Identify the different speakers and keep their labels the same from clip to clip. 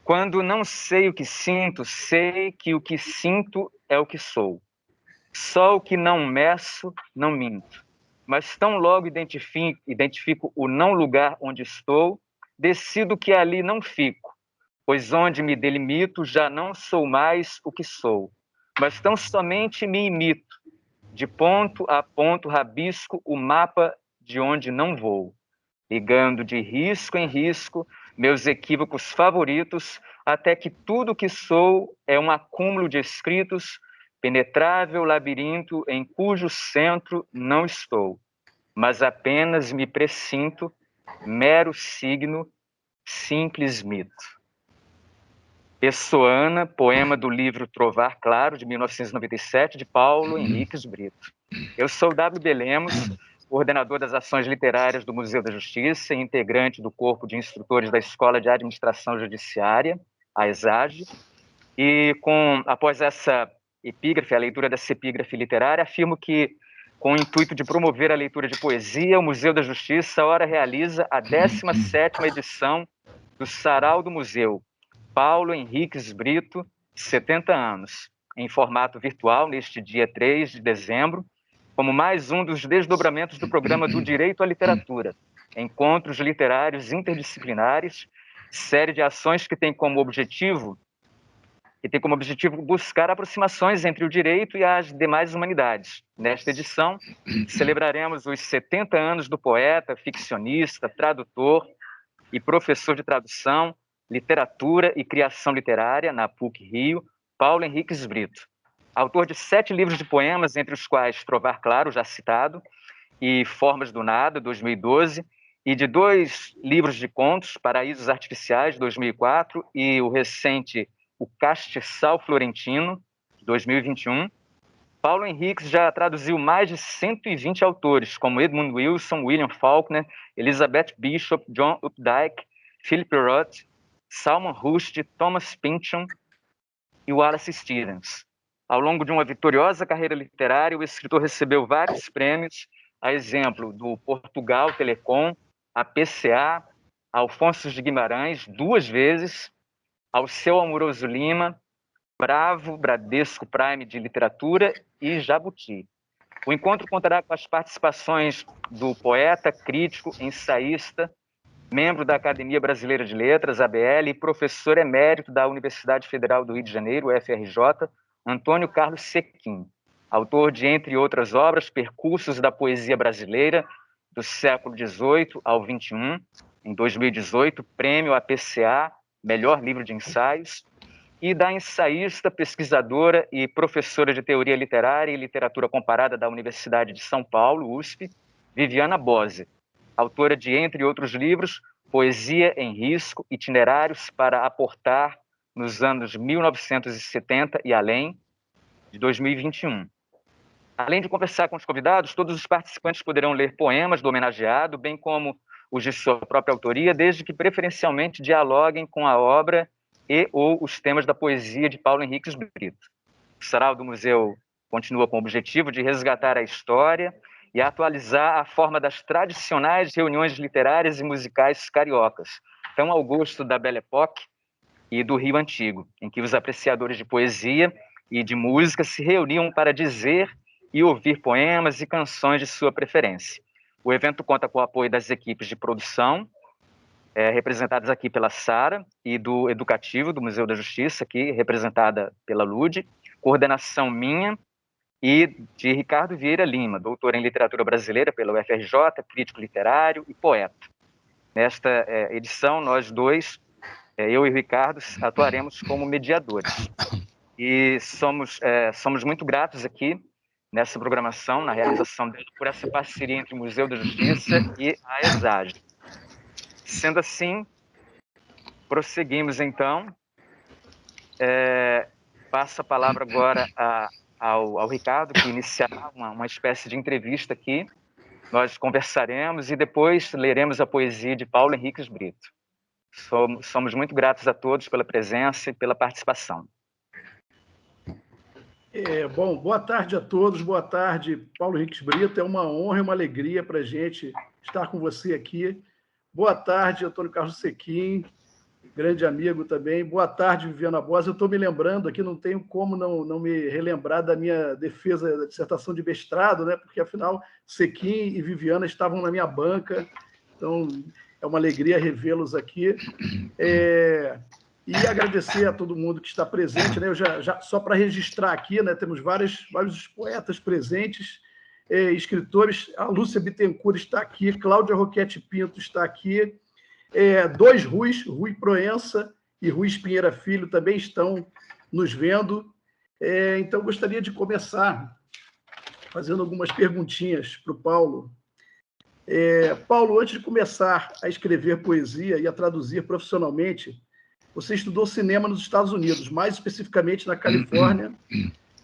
Speaker 1: Quando não sei o que sinto, sei que o que sinto é o que sou. Só o que não meço, não minto. Mas tão logo identifico o não lugar onde estou, decido que ali não fico, pois onde me delimito já não sou mais o que sou, mas tão somente me imito. De ponto a ponto rabisco o mapa de onde não vou, ligando de risco em risco meus equívocos favoritos, até que tudo que sou é um acúmulo de escritos, penetrável labirinto em cujo centro não estou, mas apenas me presinto, mero signo, simples mito. Pessoana, poema do livro Trovar Claro, de 1997, de Paulo Henriques Brito. Eu sou W.B. Lemos, coordenador das ações literárias do Museu da Justiça e integrante do corpo de instrutores da Escola de Administração Judiciária, a ESAGE, e após essa epígrafe, a leitura dessa epígrafe literária, afirmo que, com o intuito de promover a leitura de poesia, o Museu da Justiça ora realiza a 17ª edição do Sarau do Museu, Paulo Henriques Brito, 70 anos, em formato virtual, neste dia 3 de dezembro, como mais um dos desdobramentos do programa do Direito à Literatura, Encontros Literários Interdisciplinares, série de ações que tem como objetivo buscar aproximações entre o direito e as demais humanidades. Nesta edição, celebraremos os 70 anos do poeta, ficcionista, tradutor e professor de tradução, literatura e criação literária na PUC-Rio, Paulo Henriques Brito. Autor de 7 livros de poemas, entre os quais Trovar Claro, já citado, e Formas do Nada, 2012, e de 2 livros de contos, Paraísos Artificiais, 2004, e o recente O Castiçal Florentino, 2021. Paulo Henriques já traduziu mais de 120 autores, como Edmund Wilson, William Faulkner, Elizabeth Bishop, John Updike, Philip Roth, Salman Rushdie, Thomas Pynchon e Wallace Stevens. Ao longo de uma vitoriosa carreira literária, o escritor recebeu vários prêmios, a exemplo do Portugal Telecom, a PCA, a Alfonso de Guimarães, 2 vezes, ao Seu Amoroso Lima, Bravo, Bradesco Prime de Literatura e Jabuti. O encontro contará com as participações do poeta, crítico, ensaísta, membro da Academia Brasileira de Letras, ABL, e professor emérito da Universidade Federal do Rio de Janeiro, UFRJ, Antônio Carlos Sequim, autor de, entre outras obras, Percursos da Poesia Brasileira, do século XVIII ao XXI, em 2018, prêmio APCA, melhor livro de ensaios, e da ensaísta, pesquisadora e professora de teoria literária e literatura comparada da Universidade de São Paulo, USP, Viviana Bose, autora de, entre outros livros, Poesia em Risco, Itinerários para Aportar nos anos 1970 e além, de 2021. Além de conversar com os convidados, todos os participantes poderão ler poemas do homenageado, bem como os de sua própria autoria, desde que preferencialmente dialoguem com a obra e ou os temas da poesia de Paulo Henriques Brito. O Sarau do Museu continua com o objetivo de resgatar a história e atualizar a forma das tradicionais reuniões literárias e musicais cariocas, tão ao gosto da Belle Époque e do Rio Antigo, em que os apreciadores de poesia e de música se reuniam para dizer e ouvir poemas e canções de sua preferência. O evento conta com o apoio das equipes de produção, representadas aqui pela Sara, e do Educativo, do Museu da Justiça, aqui representada pela Lude, coordenação minha e de Ricardo Vieira Lima, doutor em Literatura Brasileira pela UFRJ, crítico literário e poeta. Nesta edição, nós dois, eu e o Ricardo, atuaremos como mediadores. E somos muito gratos aqui nessa programação, na realização dela, por essa parceria entre o Museu da Justiça e a ESAGE. Sendo assim, prosseguimos então. Passo a palavra agora ao Ricardo, que iniciará uma espécie de entrevista aqui. Nós conversaremos e depois leremos a poesia de Paulo Henriques Brito. Somos muito gratos a todos pela presença e pela participação.
Speaker 2: Bom, boa tarde a todos, boa tarde, Paulo Henriques Brito. É uma honra e uma alegria para a gente estar com você aqui. Boa tarde, Antônio Carlos Sequim. grande amigo também. Boa tarde, Viviana Boas. Eu estou me lembrando aqui, não tenho como não me relembrar da minha defesa da dissertação de mestrado, né? Porque, afinal, Sequim e Viviana estavam na minha banca, então é uma alegria revê-los aqui. E agradecer a todo mundo que está presente, né? Eu já só para registrar aqui, né? Temos vários poetas presentes, escritores. A Lúcia Bittencourt está aqui, Cláudia Roquete Pinto está aqui, dois Ruis, Rui Proença e Rui Pinheira Filho também estão nos vendo. Então, gostaria de começar fazendo algumas perguntinhas para o Paulo. Paulo, antes de começar a escrever poesia e a traduzir profissionalmente, você estudou cinema nos Estados Unidos, mais especificamente na Califórnia,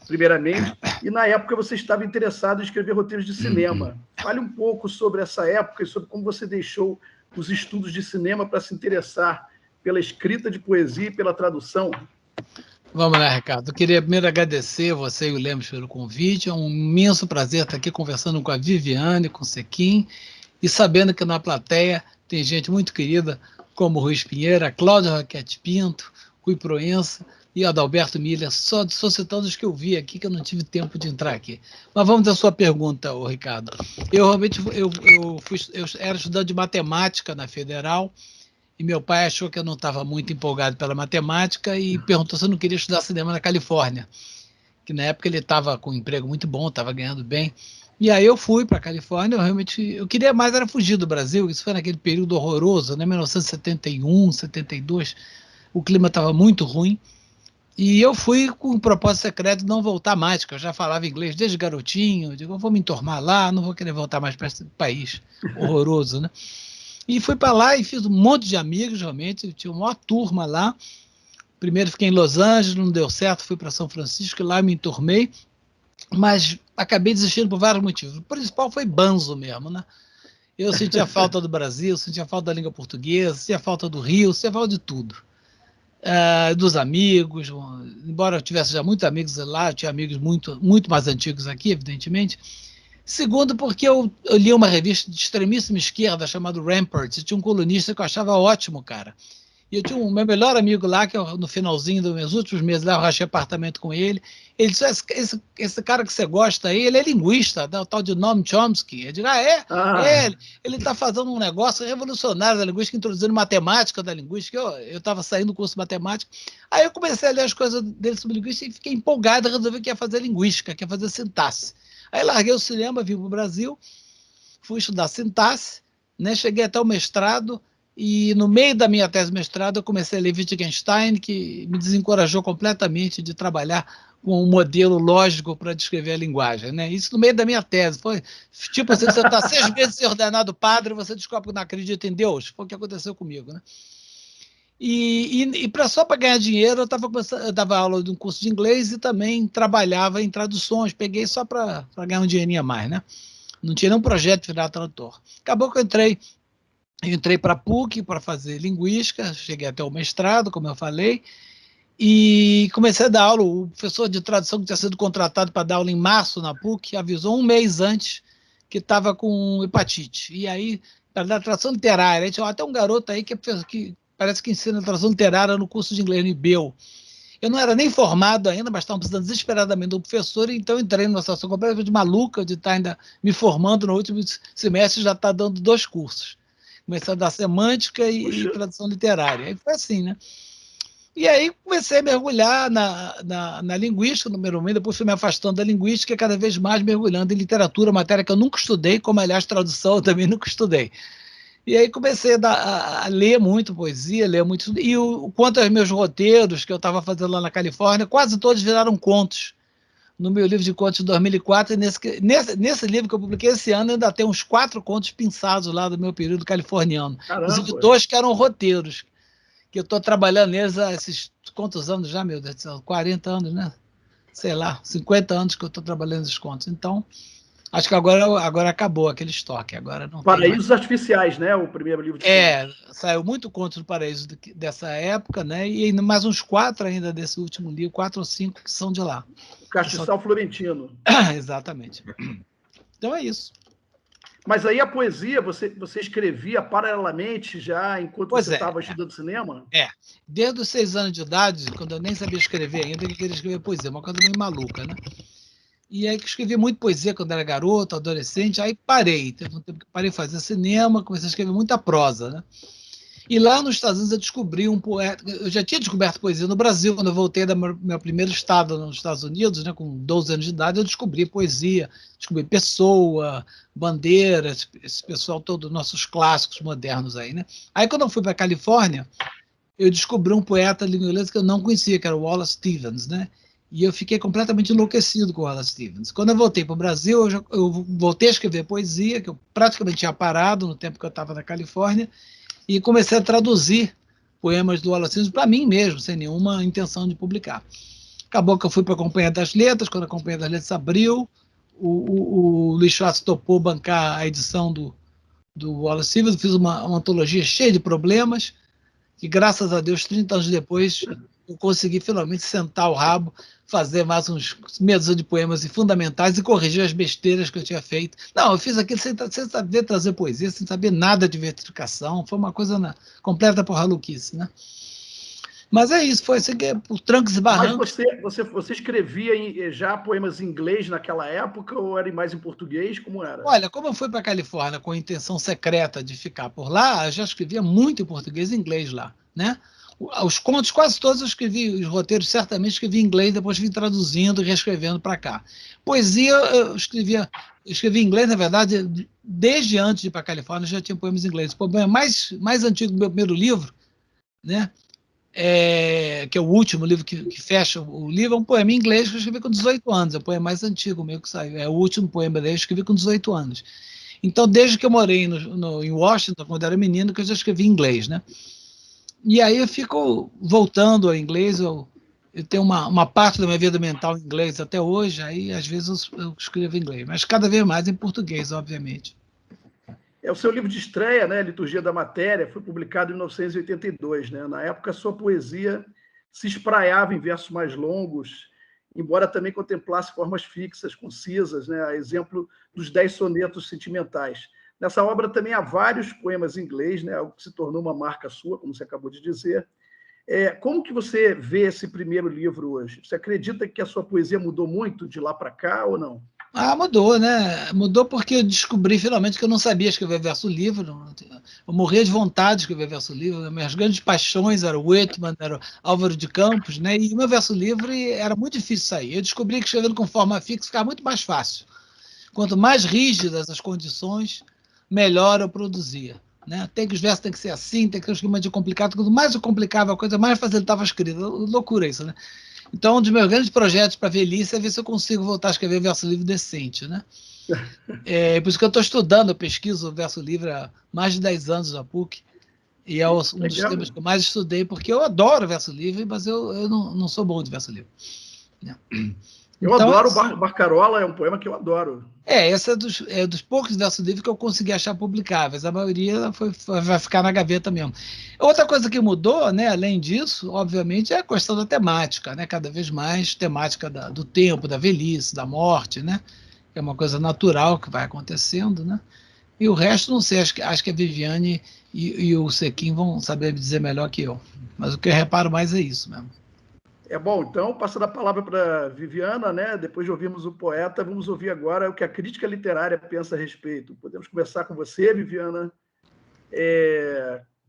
Speaker 2: primeiramente, e na época você estava interessado em escrever roteiros de cinema. Fale um pouco sobre essa época e sobre como você deixou os estudos de cinema para se interessar pela escrita de poesia e pela tradução.
Speaker 3: Vamos lá, Ricardo. Eu queria primeiro agradecer você e o Lemos pelo convite. É um imenso prazer estar aqui conversando com a Viviane, com o Sequim, e sabendo que na plateia tem gente muito querida, como o Rui Pinheira, Cláudia Roquete Pinto, Rui Proença e Adalberto Miller, só citando os que eu vi aqui, que eu não tive tempo de entrar aqui. Mas vamos à sua pergunta, Ricardo. Eu realmente eu era estudante de matemática na Federal, e meu pai achou que eu não estava muito empolgado pela matemática e perguntou se eu não queria estudar cinema na Califórnia, que na época ele estava com um emprego muito bom, estava ganhando bem. E aí eu fui para a Califórnia, eu queria mais era fugir do Brasil, isso foi naquele período horroroso, né, 1971, 72, o clima estava muito ruim, e eu fui com o propósito secreto de não voltar mais, porque eu já falava inglês desde garotinho, eu digo, eu vou me enturmar lá, não vou querer voltar mais para esse país horroroso, né? E fui para lá e fiz um monte de amigos, realmente, eu tinha uma maior turma lá. Primeiro fiquei em Los Angeles, não deu certo, fui para São Francisco, lá me enturmei, mas acabei desistindo por vários motivos. O principal foi banzo mesmo, né? Eu sentia falta do Brasil, sentia falta da língua portuguesa, sentia falta do Rio, sentia falta de tudo. Dos amigos, embora eu tivesse já muitos amigos lá, eu tinha amigos muito mais antigos aqui, evidentemente. Segundo, porque eu li uma revista de extremíssima esquerda chamada Rampart, e tinha um colunista que eu achava ótimo, cara. E eu tinha meu melhor amigo lá, que eu, no finalzinho dos meus últimos meses lá, eu rachei apartamento com ele. Ele disse, esse cara que você gosta aí, ele é linguista, o tal de Noam Chomsky. Eu digo, ele está fazendo um negócio revolucionário da linguística, introduzindo matemática da linguística. Eu estava saindo do curso de matemática. Aí eu comecei a ler as coisas dele sobre linguística e fiquei empolgado, resolvi que ia fazer linguística, que ia fazer sintaxe. Aí larguei o cinema, vim para o Brasil, fui estudar sintaxe, né, cheguei até o mestrado, e no meio da minha tese de mestrado eu comecei a ler Wittgenstein, que me desencorajou completamente de trabalhar com um modelo lógico para descrever a linguagem, né? Isso no meio da minha tese. Foi tipo assim, você está 6 meses ordenado padre, você descobre que não acredita em Deus. Foi o que aconteceu comigo, né? E só para ganhar dinheiro, eu dava aula de um curso de inglês e também trabalhava em traduções. Peguei só para ganhar um dinheirinho a mais, né? Não tinha nenhum projeto de virar tradutor. Acabou que eu entrei para a PUC para fazer linguística, cheguei até o mestrado, como eu falei, e comecei a dar aula. O professor de tradução que tinha sido contratado para dar aula em março na PUC avisou um mês antes que estava com hepatite. E aí, para dar tradução literária, aí tinha até um garoto aí que parece que ensina tradução literária no curso de inglês no IBEL. Eu não era nem formado ainda, mas estava precisando desesperadamente do professor, então entrei numa situação completamente maluca de estar ainda me formando no último semestre, já está dando 2 cursos. Comecei a dar semântica e tradução literária. Aí foi assim, né? E aí comecei a mergulhar na linguística, número 1, depois fui me afastando da linguística, cada vez mais mergulhando em literatura, matéria que eu nunca estudei, como, aliás, tradução eu também nunca estudei. E aí comecei a ler muito poesia, ler muito... E quanto aos meus roteiros que eu estava fazendo lá na Califórnia, quase todos viraram contos. No meu livro de contos de 2004, e nesse livro que eu publiquei esse ano, ainda tem uns 4 contos pinçados lá do meu período californiano.
Speaker 2: Caramba.
Speaker 3: Inclusive 2 que eram roteiros, que eu estou trabalhando neles há esses quantos anos já, meu Deus do céu, 40 anos, né? Sei lá, 50 anos que eu estou trabalhando nesses contos. Então, acho que agora acabou aquele estoque. Agora não
Speaker 2: Paraísos Artificiais, né? O primeiro livro de contos.
Speaker 3: Saiu muito contos do Paraíso dessa época, né? E mais uns 4 ainda desse último livro, 4 ou 5 que são de lá.
Speaker 2: O Castiçal Florentino.
Speaker 3: Exatamente. Então é isso.
Speaker 2: Mas aí a poesia, você escrevia paralelamente já enquanto
Speaker 3: Pois
Speaker 2: você
Speaker 3: é,
Speaker 2: estava estudando cinema?
Speaker 3: desde os 6 anos de idade, quando eu nem sabia escrever ainda, que eu queria escrever poesia, uma coisa meio maluca, né? E aí que escrevi muito poesia quando era garoto, adolescente, aí parei. Teve um tempo que parei de fazer cinema, comecei a escrever muita prosa, né? E lá nos Estados Unidos eu descobri um poeta. Eu já tinha descoberto poesia no Brasil, quando eu voltei do meu primeiro estado nos Estados Unidos, né, com 12 anos de idade, eu descobri poesia, descobri Pessoa, Bandeira, esse pessoal todo, nossos clássicos modernos aí, né? Aí quando eu fui para a Califórnia, eu descobri um poeta de língua inglesa que eu não conhecia, que era o Wallace Stevens, né? E eu fiquei completamente enlouquecido com o Wallace Stevens. Quando eu voltei para o Brasil, eu voltei a escrever poesia, que eu praticamente tinha parado no tempo que eu estava na Califórnia, e comecei a traduzir poemas do Wallace Stevens para mim mesmo, sem nenhuma intenção de publicar. Acabou que eu fui para a Companhia das Letras, quando a Companhia das Letras abriu, o Luiz Schwartz topou bancar a edição do Wallace Stevens, eu fiz uma antologia cheia de problemas, que graças a Deus, 30 anos depois, eu consegui finalmente sentar o rabo, fazer mais uns meia dúzia de poemas fundamentais e corrigir as besteiras que eu tinha feito. Não, eu fiz aquilo sem saber trazer poesia, sem saber nada de vertificação, foi uma coisa completa porra-louquice, né? Mas é isso, foi assim que, por trancos e
Speaker 2: Mas
Speaker 3: barrancos.
Speaker 2: você escrevia já poemas em inglês naquela época ou era mais em português? Como era?
Speaker 3: Olha, como eu fui para a Califórnia com a intenção secreta de ficar por lá, eu já escrevia muito em português e inglês lá, né? Os contos, quase todos eu escrevi, os roteiros certamente escrevi em inglês, depois vim traduzindo e reescrevendo para cá. Poesia, eu escrevi em inglês, na verdade, desde antes de ir para a Califórnia, eu já tinha poemas em inglês. O poema mais antigo do meu primeiro livro, né? Que é o último livro que fecha o livro, é um poema em inglês que eu escrevi com 18 anos, é o poema mais antigo meu que saiu, é o último poema dele, eu escrevi com 18 anos. Então, desde que eu morei em Washington, quando era menino, que eu já escrevi em inglês, né? E aí eu fico voltando ao inglês, eu tenho uma parte da minha vida mental em inglês até hoje, aí às vezes eu escrevo em inglês, mas cada vez mais em português, obviamente.
Speaker 2: O seu livro de estreia, né, Liturgia da Matéria, foi publicado em 1982. Né? Na época, a sua poesia se espraiava em versos mais longos, embora também contemplasse formas fixas, concisas, né, a exemplo dos 10 sonetos sentimentais. Nessa obra também há vários poemas em inglês, né, algo que se tornou uma marca sua, como você acabou de dizer. Como que você vê esse primeiro livro hoje? Você acredita que a sua poesia mudou muito de lá para cá ou não?
Speaker 3: Mudou, né? Mudou porque eu descobri finalmente que eu não sabia escrever verso livre. Eu morria de vontade de escrever verso livre. Minhas grandes paixões eram o Whitman, era o Álvaro de Campos, né? E o meu verso livre era muito difícil sair. Eu descobri que escrevendo com forma fixa ficava muito mais fácil. Quanto mais rígidas as condições, melhor eu produzia. Né? Tem que os versos têm que ser assim, tem que ter um esquema de complicado. Quanto mais eu complicava a coisa, mais facilitava a escrita. Loucura isso, né? Então, um dos meus grandes projetos para a velhice é ver se eu consigo voltar a escrever verso livre decente, né? Por isso que eu estou estudando, eu pesquiso verso livre há mais de 10 anos na PUC, e é um dos temas que eu mais estudei, porque eu adoro verso livre, mas eu não sou bom de verso livre.
Speaker 2: Eu adoro o Barcarola, é um poema que eu adoro.
Speaker 3: Esse é dos poucos versos livres que eu consegui achar publicáveis. A maioria vai ficar na gaveta mesmo. Outra coisa que mudou, né, além disso, obviamente, é a questão da temática, né? Cada vez mais temática do tempo, da velhice, da morte, né? Que é uma coisa natural que vai acontecendo, né? E o resto, não sei, acho que a Viviane e o Sequim vão saber me dizer melhor que eu. Mas o que eu reparo mais é isso mesmo.
Speaker 2: Bom, então, passando a palavra para a Viviana, né? Depois de ouvirmos o poeta, vamos ouvir agora o que a crítica literária pensa a respeito. Podemos começar com você, Viviana.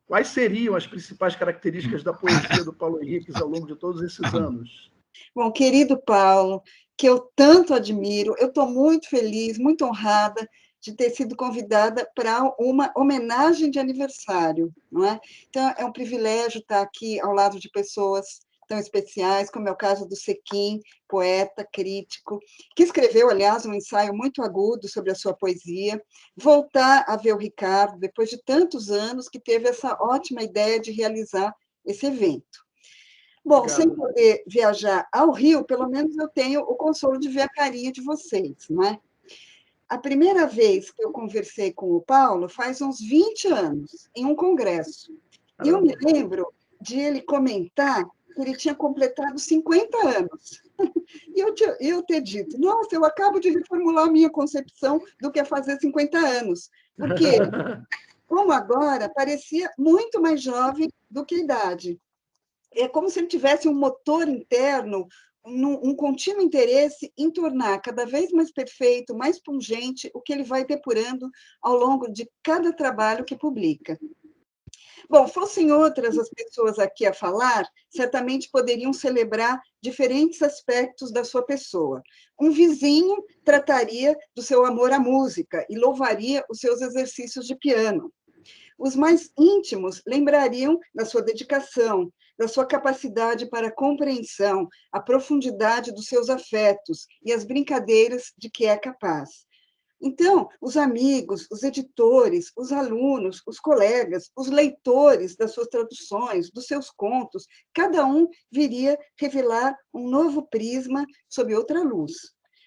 Speaker 2: Quais seriam as principais características da poesia do Paulo Henriques ao longo de todos esses anos?
Speaker 4: Bom, querido Paulo, que eu tanto admiro, eu estou muito feliz, muito honrada de ter sido convidada para uma homenagem de aniversário, não é? Então, é um privilégio estar aqui ao lado de pessoas tão especiais, como é o caso do Sequim, poeta, crítico, que escreveu, aliás, um ensaio muito agudo sobre a sua poesia, voltar a ver o Ricardo, depois de tantos anos, que teve essa ótima ideia de realizar esse evento. Bom,
Speaker 2: Obrigado.
Speaker 4: sem poder viajar ao Rio, pelo menos eu tenho o consolo de ver a carinha de vocês, não é? A primeira vez que eu conversei com o Paulo faz uns 20 anos, em um congresso. E eu me lembro de ele comentar que ele tinha completado 50 anos. E eu ter dito, nossa, eu acabo de reformular a minha concepção do que é fazer 50 anos, porque, como agora, parecia muito mais jovem do que a idade. É como se ele tivesse um motor interno, um contínuo interesse em tornar cada vez mais perfeito, mais pungente, o que ele vai depurando ao longo de cada trabalho que publica. Bom, fossem outras as pessoas aqui a falar, certamente poderiam celebrar diferentes aspectos da sua pessoa. Um vizinho trataria do seu amor à música e louvaria os seus exercícios de piano. Os mais íntimos lembrariam da sua dedicação, da sua capacidade para a compreensão, a profundidade dos seus afetos e as brincadeiras de que é capaz. Então, os amigos, os editores, os alunos, os colegas, os leitores das suas traduções, dos seus contos, cada um viria revelar um novo prisma sob outra luz.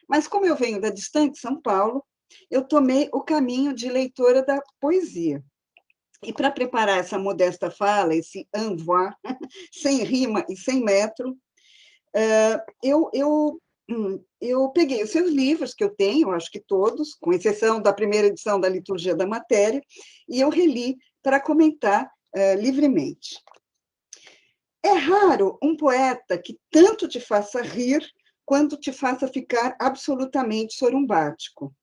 Speaker 4: Mas, como eu venho da distante São Paulo, eu tomei o caminho de leitora da poesia. E para preparar essa modesta fala, esse envoi, sem rima e sem metro, eu peguei os seus livros, que eu tenho, acho que todos, com exceção da primeira edição da Liturgia da Matéria, e eu reli para comentar livremente. É raro um poeta que tanto te faça rir, quanto te faça ficar absolutamente sorumbático,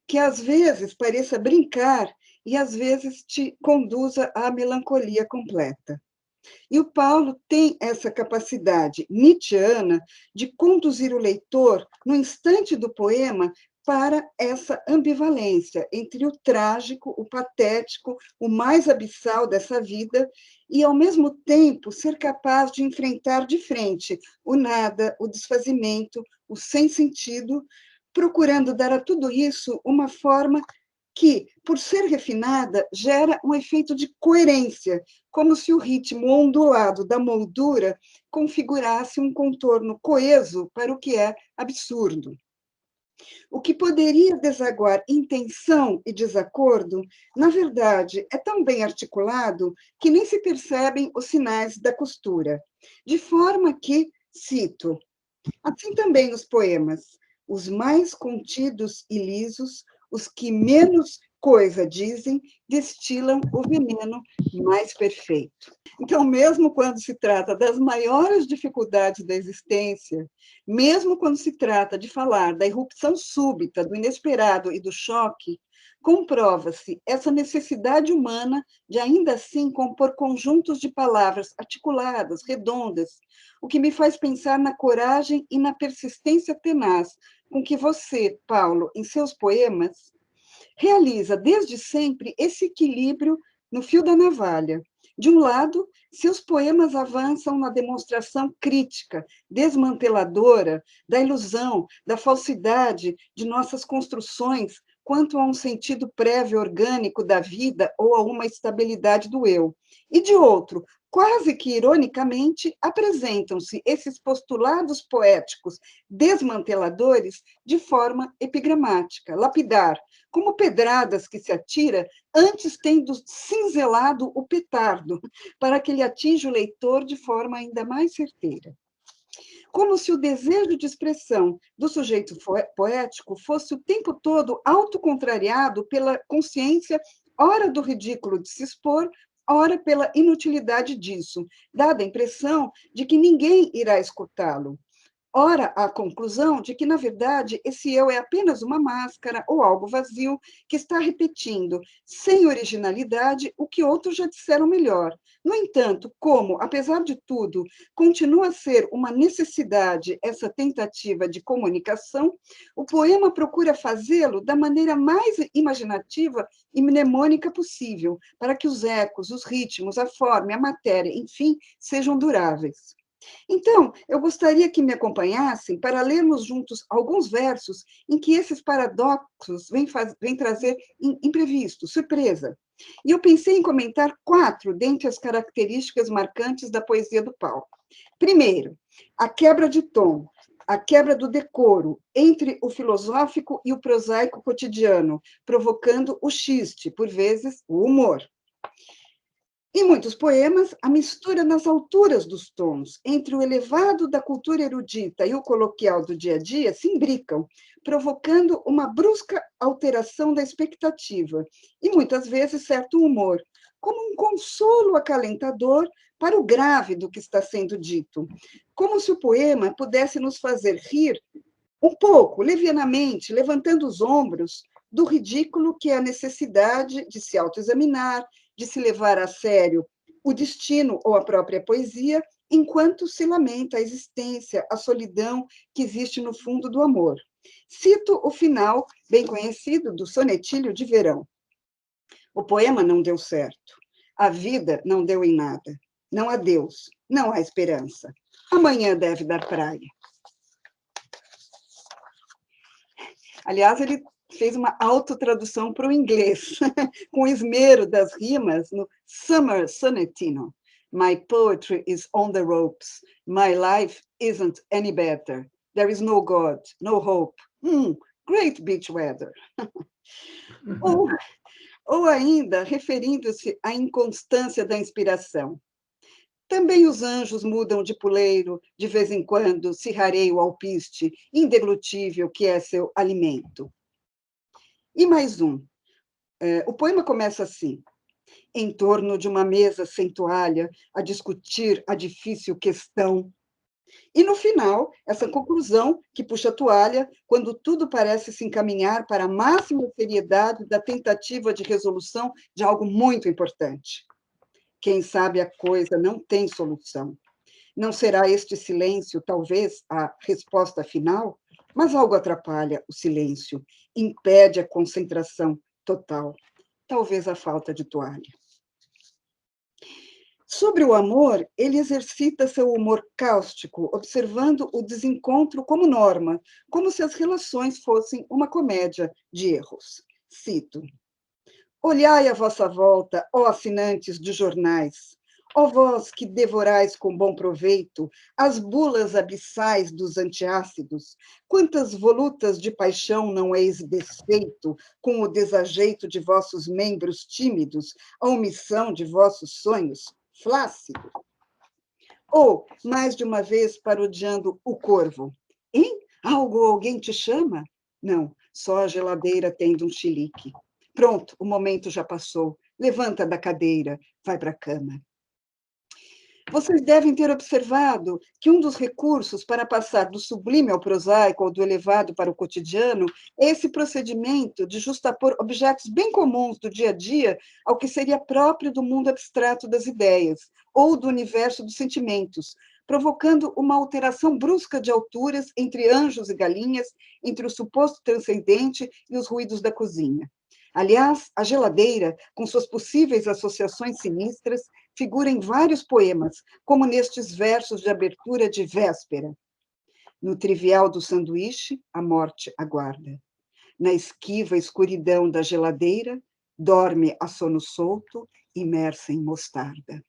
Speaker 4: que às vezes pareça brincar e às vezes te conduza à melancolia completa. E o Paulo tem essa capacidade nietzschiana de conduzir o leitor, no instante do poema, para essa ambivalência entre o trágico, o patético, o mais abissal dessa vida, e, ao mesmo tempo, ser capaz de enfrentar de frente o nada, o desfazimento, o sem sentido, procurando dar a tudo isso uma forma que, por ser refinada, gera um efeito de coerência, como se o ritmo ondulado da moldura configurasse um contorno coeso para o que é absurdo. O que poderia desaguar em tensão e desacordo, na verdade, é tão bem articulado que nem se percebem os sinais da costura, de forma que, cito, assim também os poemas, os mais contidos e lisos, os que menos coisa dizem, destilam o veneno mais perfeito. Então, mesmo quando se trata das maiores dificuldades da existência, mesmo quando se trata de falar da irrupção súbita, do inesperado e do choque, comprova-se essa necessidade humana de, ainda assim, compor conjuntos de palavras articuladas, redondas, o que me faz pensar na coragem e na persistência tenaz com que você, Paulo, em seus poemas, realiza desde sempre esse equilíbrio no fio da navalha. De um lado, seus poemas avançam na demonstração crítica, desmanteladora da ilusão, da falsidade de nossas construções quanto a um sentido prévio orgânico da vida ou a uma estabilidade do eu. E de outro, quase que ironicamente, apresentam-se esses postulados poéticos desmanteladores de forma epigramática, lapidar, como pedradas que se atira antes tendo cinzelado o petardo, para que ele atinja o leitor de forma ainda mais certeira. Como se o desejo de expressão do sujeito poético fosse o tempo todo autocontrariado pela consciência, ora do ridículo de se expor, ora pela inutilidade disso, dada a impressão de que ninguém irá escutá-lo. Ora, a conclusão de que, na verdade, esse eu é apenas uma máscara ou algo vazio que está repetindo, sem originalidade, o que outros já disseram melhor. No entanto, como, apesar de tudo, continua a ser uma necessidade essa tentativa de comunicação, o poema procura fazê-lo da maneira mais imaginativa e mnemônica possível, para que os ecos, os ritmos, a forma, a matéria, enfim, sejam duráveis. Então, eu gostaria que me acompanhassem para lermos juntos alguns versos em que esses paradoxos vêm trazer imprevisto, surpresa. E eu pensei em comentar 4 dentre as características marcantes da poesia do Paulo. Primeiro, a quebra de tom, a quebra do decoro entre o filosófico e o prosaico cotidiano, provocando o xiste, por vezes, o humor. Em muitos poemas, a mistura nas alturas dos tons entre o elevado da cultura erudita e o coloquial do dia a dia se imbricam, provocando uma brusca alteração da expectativa e, muitas vezes, certo humor, como um consolo acalentador para o grave do que está sendo dito, como se o poema pudesse nos fazer rir um pouco, levianamente, levantando os ombros do ridículo que é a necessidade de se autoexaminar, de se levar a sério o destino ou a própria poesia, enquanto se lamenta a existência, a solidão que existe no fundo do amor. Cito o final bem conhecido do Sonetilho de Verão. O poema não deu certo. A vida não deu em nada. Não há Deus, não há esperança. Amanhã deve dar praia. Aliás, ele fez uma autotradução para o inglês, com o esmero das rimas no Summer Sonetino. My poetry is on the ropes. My life isn't any better. There is no God, no hope. Great beach weather. Ou ainda, referindo-se à inconstância da inspiração. Também os anjos mudam de puleiro, de vez em quando se rareia o alpiste, indeglutível que é seu alimento. E mais um. O poema começa assim: em torno de uma mesa sem toalha, a discutir a difícil questão. E no final, essa conclusão que puxa a toalha, quando tudo parece se encaminhar para a máxima seriedade da tentativa de resolução de algo muito importante. Quem sabe a coisa não tem solução. Não será este silêncio, talvez, a resposta final? Mas algo atrapalha o silêncio, impede a concentração total. Talvez a falta de toalha. Sobre o amor, ele exercita seu humor cáustico, observando o desencontro como norma, como se as relações fossem uma comédia de erros. Cito: olhai à vossa volta, ó assinantes de jornais, ó vós que devorais com bom proveito as bulas abissais dos antiácidos, quantas volutas de paixão não eis desfeito com o desajeito de vossos membros tímidos, a omissão de vossos sonhos flácidos? Ou, mais de uma vez, parodiando o corvo: hein? Algo ou alguém te chama? Não, só a geladeira tendo um chilique. Pronto, o momento já passou. Levanta da cadeira, vai para a cama. Vocês devem ter observado que um dos recursos para passar do sublime ao prosaico ou do elevado para o cotidiano é esse procedimento de justapor objetos bem comuns do dia a dia ao que seria próprio do mundo abstrato das ideias ou do universo dos sentimentos, provocando uma alteração brusca de alturas entre anjos e galinhas, entre o suposto transcendente e os ruídos da cozinha. Aliás, a geladeira, com suas possíveis associações sinistras, figura em vários poemas, como nestes versos de abertura de Véspera. No trivial do sanduíche, a morte aguarda. Na esquiva escuridão da geladeira, dorme a sono solto, imersa em mostarda.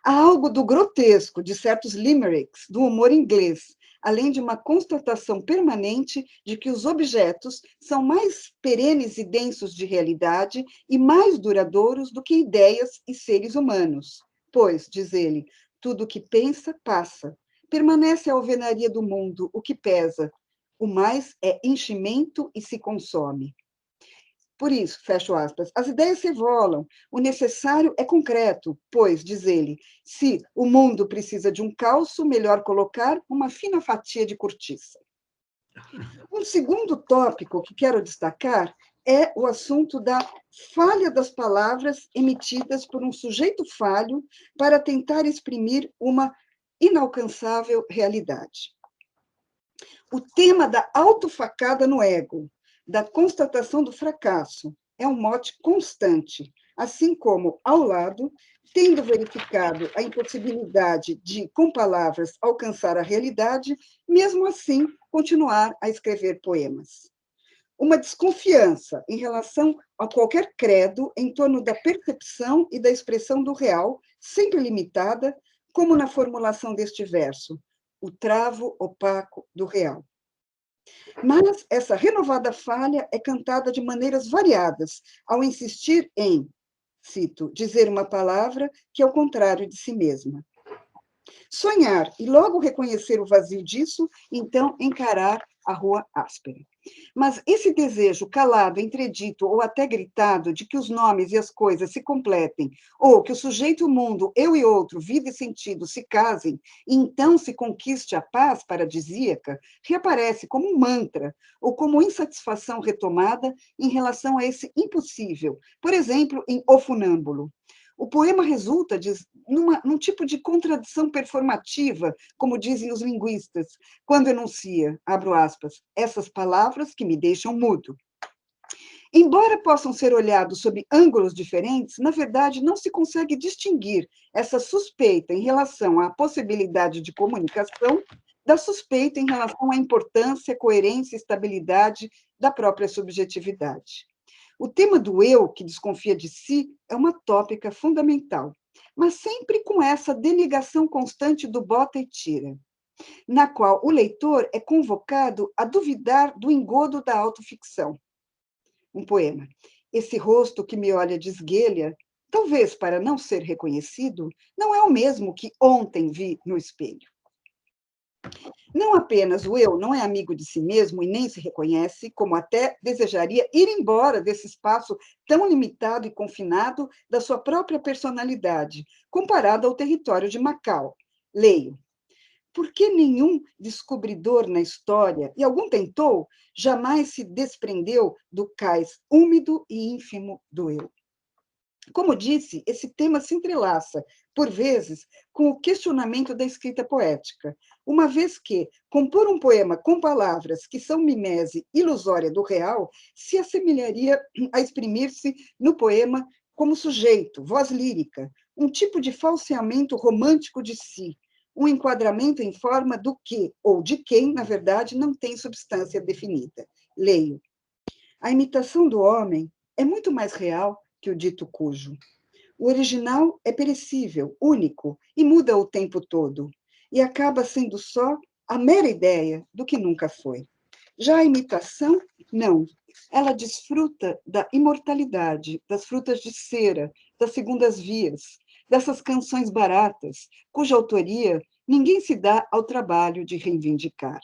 Speaker 4: Há algo do grotesco de certos limericks do humor inglês, além de uma constatação permanente de que os objetos são mais perenes e densos de realidade e mais duradouros do que ideias e seres humanos. Pois, diz ele, tudo o que pensa, passa. Permanece a alvenaria do mundo, o que pesa. O mais é enchimento e se consome. Por isso, fecho aspas, as ideias se evolam, o necessário é concreto, pois, diz ele, se o mundo precisa de um calço, melhor colocar uma fina fatia de cortiça. Um segundo tópico que quero destacar é o assunto da falha das palavras emitidas por um sujeito falho para tentar exprimir uma inalcançável realidade. O tema da autofacada no ego, da constatação do fracasso, é um mote constante, assim como, ao lado, tendo verificado a impossibilidade de, com palavras, alcançar a realidade, mesmo assim, continuar a escrever poemas. Uma desconfiança em relação a qualquer credo em torno da percepção e da expressão do real, sempre limitada, como na formulação deste verso, o travo opaco do real. Mas essa renovada falha é cantada de maneiras variadas, ao insistir em cito, dizer uma palavra que é o contrário de si mesma. Sonhar e logo reconhecer o vazio disso, então encarar a rua áspera. Mas esse desejo calado, entredito ou até gritado de que os nomes e as coisas se completem, ou que o sujeito e o mundo, eu e outro, vida e sentido, se casem, e então se conquiste a paz paradisíaca, reaparece como um mantra, ou como insatisfação retomada em relação a esse impossível, por exemplo, em O Funâmbulo. O poema resulta num tipo de contradição performativa, como dizem os linguistas, quando enuncia, abro aspas, essas palavras que me deixam mudo. Embora possam ser olhados sob ângulos diferentes, na verdade não se consegue distinguir essa suspeita em relação à possibilidade de comunicação da suspeita em relação à importância, coerência e estabilidade da própria subjetividade. O tema do eu, que desconfia de si, é uma tópica fundamental, mas sempre com essa deligação constante do bota e tira, na qual o leitor é convocado a duvidar do engodo da autoficção. Um poema. Esse rosto que me olha de esguelha, talvez para não ser reconhecido, não é o mesmo que ontem vi no espelho. Não apenas o eu não é amigo de si mesmo e nem se reconhece, como até desejaria ir embora desse espaço tão limitado e confinado da sua própria personalidade, comparado ao território de Macau. Leio. Por que nenhum descobridor na história, e algum tentou, jamais se desprendeu do cais úmido e ínfimo do eu? Como disse, esse tema se entrelaça, por vezes, com o questionamento da escrita poética, uma vez que compor um poema com palavras que são mimese ilusória do real se assemelharia a exprimir-se no poema como sujeito, voz lírica, um tipo de falseamento romântico de si, um enquadramento em forma do que, ou de quem, na verdade, não tem substância definida. Leio. A imitação do homem é muito mais real que o dito cujo. O original é perecível, único, e muda o tempo todo, e acaba sendo só a mera ideia do que nunca foi. Já a imitação, não. Ela desfruta da imortalidade, das frutas de cera, das segundas vias, dessas canções baratas, cuja autoria ninguém se dá ao trabalho de reivindicar.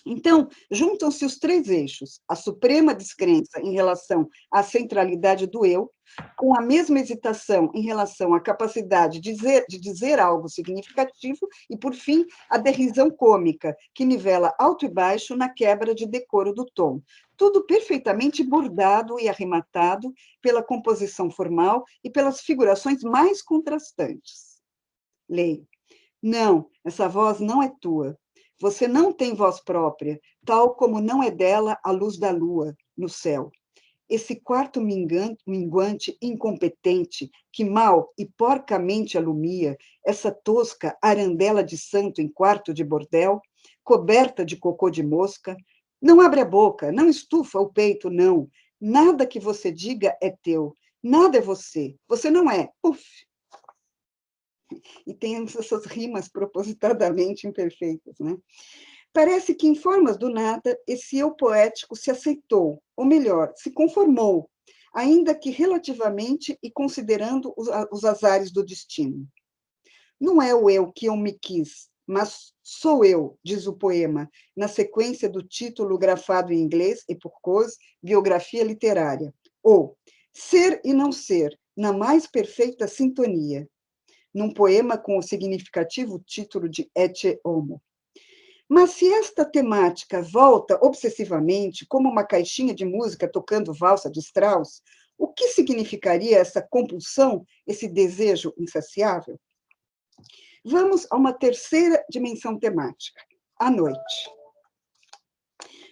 Speaker 4: Então, juntam-se os três eixos, a suprema descrença em relação à centralidade do eu, com a mesma hesitação em relação à capacidade de dizer algo significativo, e, por fim, a derrisão cômica, que nivela alto e baixo na quebra de decoro do tom. Tudo perfeitamente bordado e arrematado pela composição formal e pelas figurações mais contrastantes. Leio. Não, essa voz não é tua. Você não tem voz própria, tal como não é dela a luz da lua no céu. Esse quarto minguante incompetente, que mal e porcamente alumia, essa tosca arandela de santo em quarto de bordel, coberta de cocô de mosca, não abre a boca, não estufa o peito, não. Nada que você diga é teu, nada é você. Você não é. Uf! E tem essas rimas propositadamente imperfeitas, né? Parece que, em formas do nada, esse eu poético se aceitou, ou melhor, se conformou, ainda que relativamente e considerando os azares do destino. Não é o eu que eu me quis, mas sou eu, diz o poema, na sequência do título grafado em inglês, e por cause, biografia literária. Ou, ser e não ser, na mais perfeita sintonia, num poema com o significativo título de Ecce Homo. Mas se esta temática volta obsessivamente, como uma caixinha de música tocando valsa de Strauss, o que significaria essa compulsão, esse desejo insaciável? Vamos a uma terceira dimensão temática, a noite.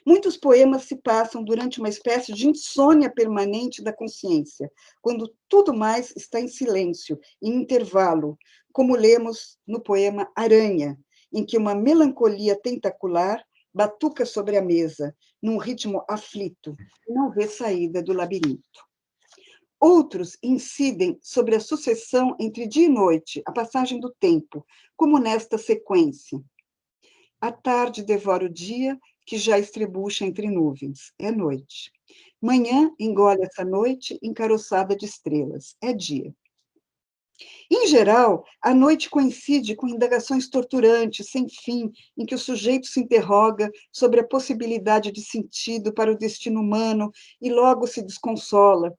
Speaker 4: Muitos poemas se passam durante uma espécie de insônia permanente da consciência, quando tudo mais está em silêncio, em intervalo, como lemos no poema Aranha, em que uma melancolia tentacular batuca sobre a mesa, num ritmo aflito, e não vê saída do labirinto. Outros incidem sobre a sucessão entre dia e noite, a passagem do tempo, como nesta sequência. A tarde devora o dia, que já estrebucha entre nuvens. É noite. Manhã engole essa noite encaroçada de estrelas. É dia. Em geral, a noite coincide com indagações torturantes, sem fim, em que o sujeito se interroga sobre a possibilidade de sentido para o destino humano e logo se desconsola.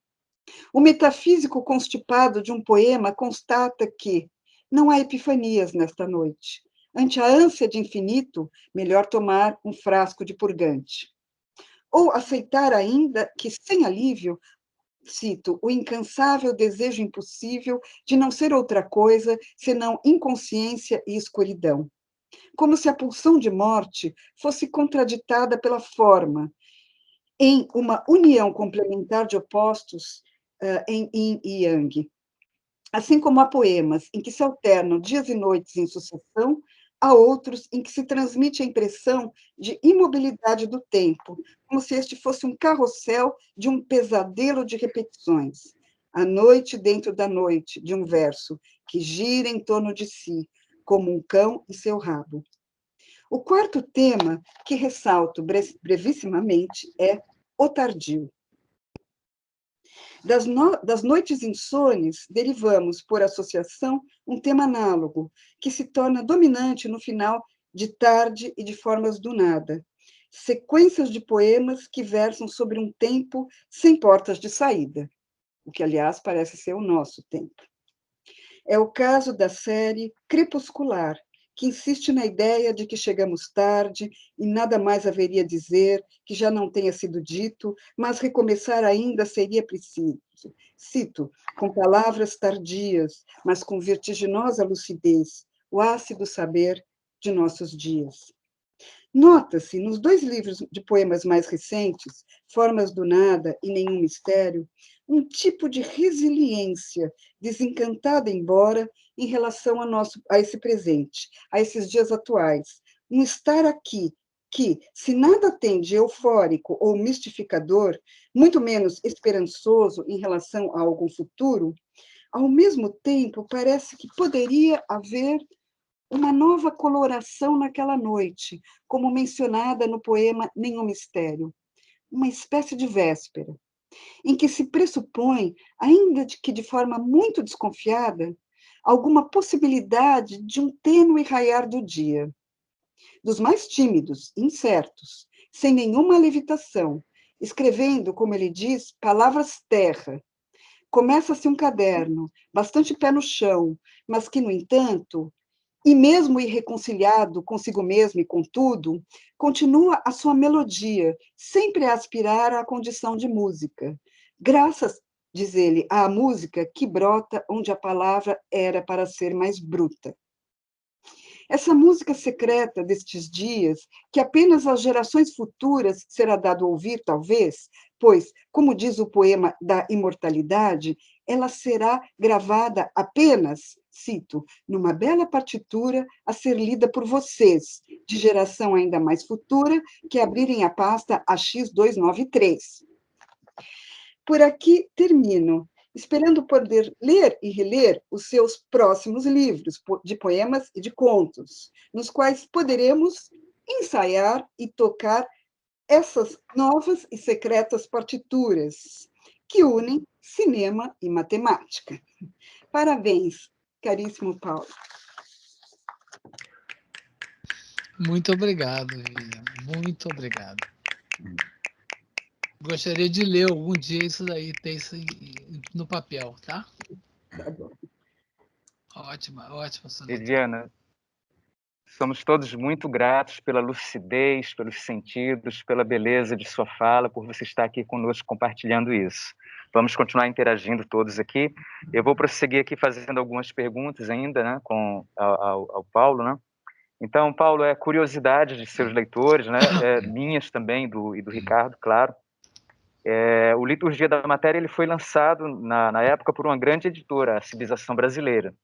Speaker 4: O metafísico constipado de um poema constata que não há epifanias nesta noite. Ante a ânsia de infinito, melhor tomar um frasco de purgante. Ou aceitar ainda que, sem alívio, cito, o incansável desejo impossível de não ser outra coisa senão inconsciência e escuridão. Como se a pulsão de morte fosse contraditada pela forma, em uma união complementar de opostos em yin e yang. Assim como há poemas em que se alternam dias e noites em sucessão, há outros em que se transmite a impressão de imobilidade do tempo, como se este fosse um carrossel de um pesadelo de repetições. A noite dentro da noite, de um verso que gira em torno de si, como um cão e seu rabo. O quarto tema, que ressalto brevissimamente, é o tardio. Das noites insones, derivamos, por associação, um tema análogo, que se torna dominante no final de tarde e de formas do nada. Sequências de poemas que versam sobre um tempo sem portas de saída, o que, aliás, parece ser o nosso tempo. É o caso da série Crepuscular, que insiste na ideia de que chegamos tarde e nada mais haveria a dizer, que já não tenha sido dito, mas recomeçar ainda seria preciso. Cito, com palavras tardias, mas com vertiginosa lucidez, o ácido saber de nossos dias. Nota-se, nos 2 livros de poemas mais recentes, Formas do Nada e Nenhum Mistério, um tipo de resiliência desencantada embora em relação a esse presente, a esses dias atuais. Um estar aqui que, se nada tem de eufórico ou mistificador, muito menos esperançoso em relação a algum futuro, ao mesmo tempo parece que poderia haver uma nova coloração naquela noite, como mencionada no poema Nenhum Mistério, uma espécie de véspera, em que se pressupõe, ainda que de forma muito desconfiada, alguma possibilidade de um tênue raiar do dia. Dos mais tímidos, incertos, sem nenhuma levitação, escrevendo, como ele diz, palavras terra. Começa-se um caderno, bastante pé no chão, mas que, no entanto, e mesmo irreconciliado consigo mesmo e com tudo, continua a sua melodia, sempre a aspirar à condição de música. Graças, diz ele, à música que brota onde a palavra era para ser mais bruta. Essa música secreta destes dias, que apenas às gerações futuras será dado ouvir, talvez, pois, como diz o poema da imortalidade, ela será gravada apenas, cito, numa bela partitura a ser lida por vocês, de geração ainda mais futura, que abrirem a pasta AX293. Por aqui termino, esperando poder ler e reler os seus próximos livros de poemas e de contos, nos quais poderemos ensaiar e tocar essas novas e secretas partituras que unem cinema e matemática. Parabéns, caríssimo Paulo.
Speaker 3: Muito obrigado, Viviane. Muito obrigado. Gostaria de ler algum dia isso daí, ter isso no papel, tá?
Speaker 4: Tá bom.
Speaker 3: Ótima, ótima sua leitura.
Speaker 1: Viviana, somos todos muito gratos pela lucidez, pelos sentidos, pela beleza de sua fala, por você estar aqui conosco compartilhando isso. Vamos continuar interagindo todos aqui. Eu vou prosseguir aqui fazendo algumas perguntas ainda, né, ao Paulo, né? Então, Paulo, é curiosidade de seus leitores, né, minhas também, e do Ricardo, claro. O Liturgia da Matéria ele foi lançado, na época, por uma grande editora, a Civilização Brasileira.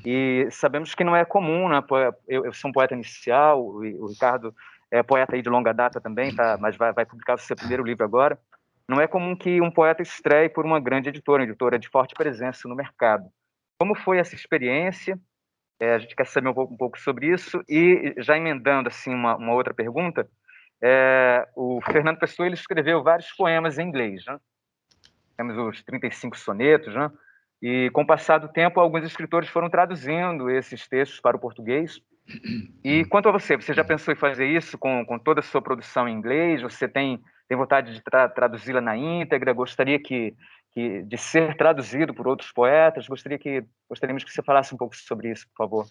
Speaker 1: E sabemos que não é comum, né? Eu sou um poeta inicial, o Ricardo é poeta aí de longa data também, tá? Mas vai publicar o seu primeiro livro agora. Não é comum que um poeta estreie por uma grande editora, de forte presença no mercado. Como foi essa experiência? A gente quer saber um pouco sobre isso. E já emendando assim uma outra pergunta, o Fernando Pessoa ele escreveu vários poemas em inglês, né? Temos os 35 sonetos, né? E, com o passar do tempo, alguns escritores foram traduzindo esses textos para o português. E quanto a você, você já pensou em fazer isso com toda a sua produção em inglês? Você tem vontade de traduzi-la na íntegra? Gostaria de ser traduzido por outros poetas? Gostaríamos que você falasse um pouco sobre isso, por favor.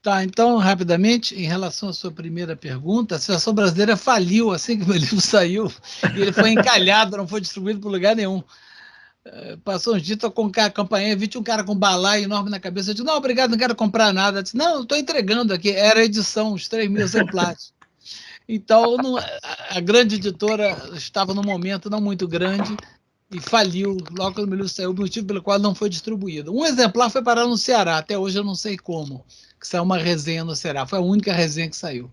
Speaker 3: Tá, então, rapidamente, em relação à sua primeira pergunta, a Seleção Brasileira faliu assim que o meu livro saiu, e ele foi encalhado, não foi distribuído por lugar nenhum. Passou uns dias, tô com a campanha, vi um cara com balaio enorme na cabeça, eu disse, não, obrigado, não quero comprar nada. Eu disse, não, estou entregando aqui, era a edição, os 3.000 exemplares. Então, a grande editora estava num momento não muito grande e faliu logo quando o meu livro saiu, o motivo pelo qual não foi distribuído. Um exemplar foi parar no Ceará, até hoje eu não sei como, que saiu uma resenha no Ceará, foi a única resenha que saiu.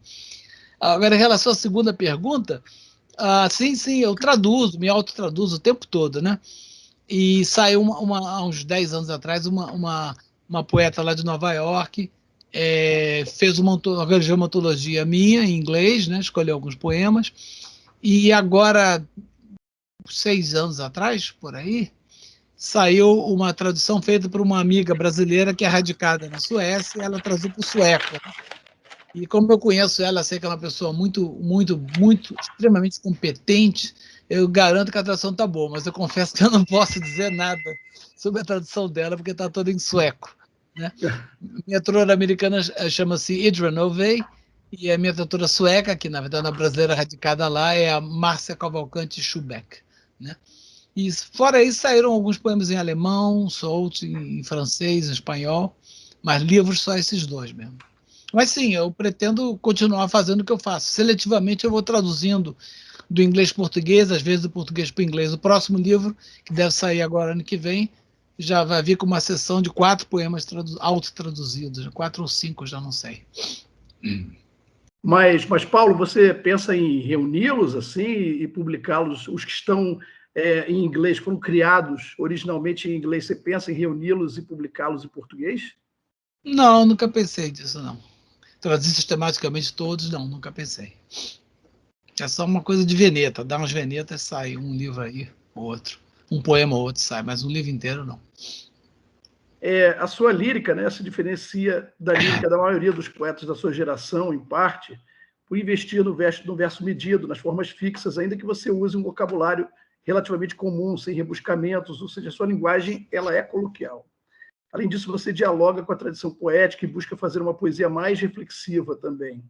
Speaker 3: Agora, em relação à segunda pergunta, sim, eu traduzo, me autotraduzo o tempo todo, né? E saiu há uns 10 anos atrás uma poeta lá de Nova York, organizou uma antologia minha em inglês, né? Escolheu alguns poemas, e agora, 6 anos atrás, por aí, saiu uma tradução feita por uma amiga brasileira que é radicada na Suécia, e ela traduziu para o sueco. E como eu conheço ela, sei que é uma pessoa muito, extremamente competente, eu garanto que a tradução está boa, mas eu confesso que eu não posso dizer nada sobre a tradução dela, porque está toda em sueco. Né? Minha tradutora americana chama-se Idra Novey, e a minha tradutora sueca, que na verdade é uma brasileira radicada lá, é a Márcia Cavalcante Schubeck. Né? E fora isso, saíram alguns poemas em alemão, outros em francês, em espanhol, mas livros só esses dois mesmo. Mas sim, eu pretendo continuar fazendo o que eu faço. Seletivamente eu vou traduzindo do inglês para português, às vezes do português para inglês. O próximo livro, que deve sair agora ano que vem, já vai vir com uma sessão de 4 poemas autotraduzidos, 4 ou 5, já não sei.
Speaker 2: Mas, Paulo, você pensa em reuni-los assim e publicá-los, os que estão em inglês, foram criados originalmente em inglês, você pensa em reuni-los e publicá-los em português?
Speaker 3: Não, nunca pensei disso, não. Traduzir sistematicamente todos, não, nunca pensei. É só uma coisa de veneta, dá umas venetas, sai um livro aí, outro. Um poema ou outro sai, mas um livro inteiro, não.
Speaker 2: A sua lírica, né, se diferencia da lírica da maioria dos poetas da sua geração, em parte, por investir no verso medido, nas formas fixas, ainda que você use um vocabulário relativamente comum, sem rebuscamentos, ou seja, a sua linguagem ela é coloquial. Além disso, você dialoga com a tradição poética e busca fazer uma poesia mais reflexiva também.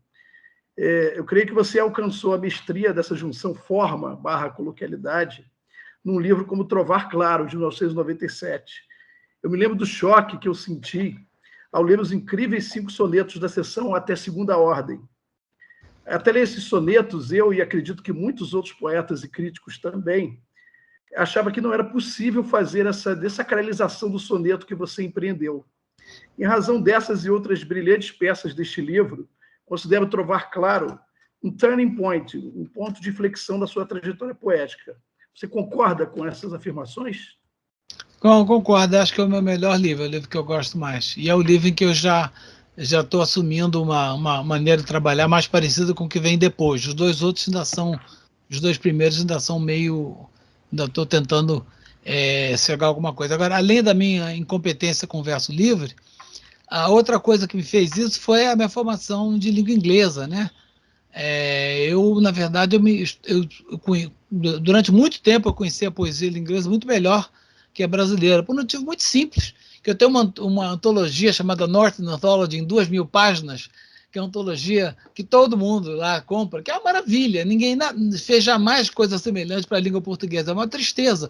Speaker 2: Eu creio que você alcançou a mestria dessa junção forma/coloquialidade num livro como Trovar Claro, de 1997. Eu me lembro do choque que eu senti ao ler os incríveis 5 sonetos da seção Até Segunda Ordem. Até ler esses sonetos, eu e acredito que muitos outros poetas e críticos também, achava que não era possível fazer essa dessacralização do soneto que você empreendeu. Em razão dessas e outras brilhantes peças deste livro, considero Trovar Claro um turning point, um ponto de inflexão da sua trajetória poética. Você concorda com essas afirmações?
Speaker 3: Concordo, acho que é o meu melhor livro, é o livro que eu gosto mais. E é o livro em que eu já estou assumindo uma maneira de trabalhar mais parecida com o que vem depois. Os dois outros ainda são, os 2 primeiros ainda são meio, ainda estou tentando chegar a alguma coisa. Agora, além da minha incompetência com verso livre, a outra coisa que me fez isso foi a minha formação de língua inglesa, né? Na verdade, durante muito tempo eu conheci a poesia inglesa muito melhor que a brasileira, por um motivo muito simples, que eu tenho uma antologia chamada Northern Anthology, em 2.000 páginas, que é uma antologia que todo mundo lá compra, que é uma maravilha, ninguém fez jamais coisa semelhante para a língua portuguesa, é uma tristeza.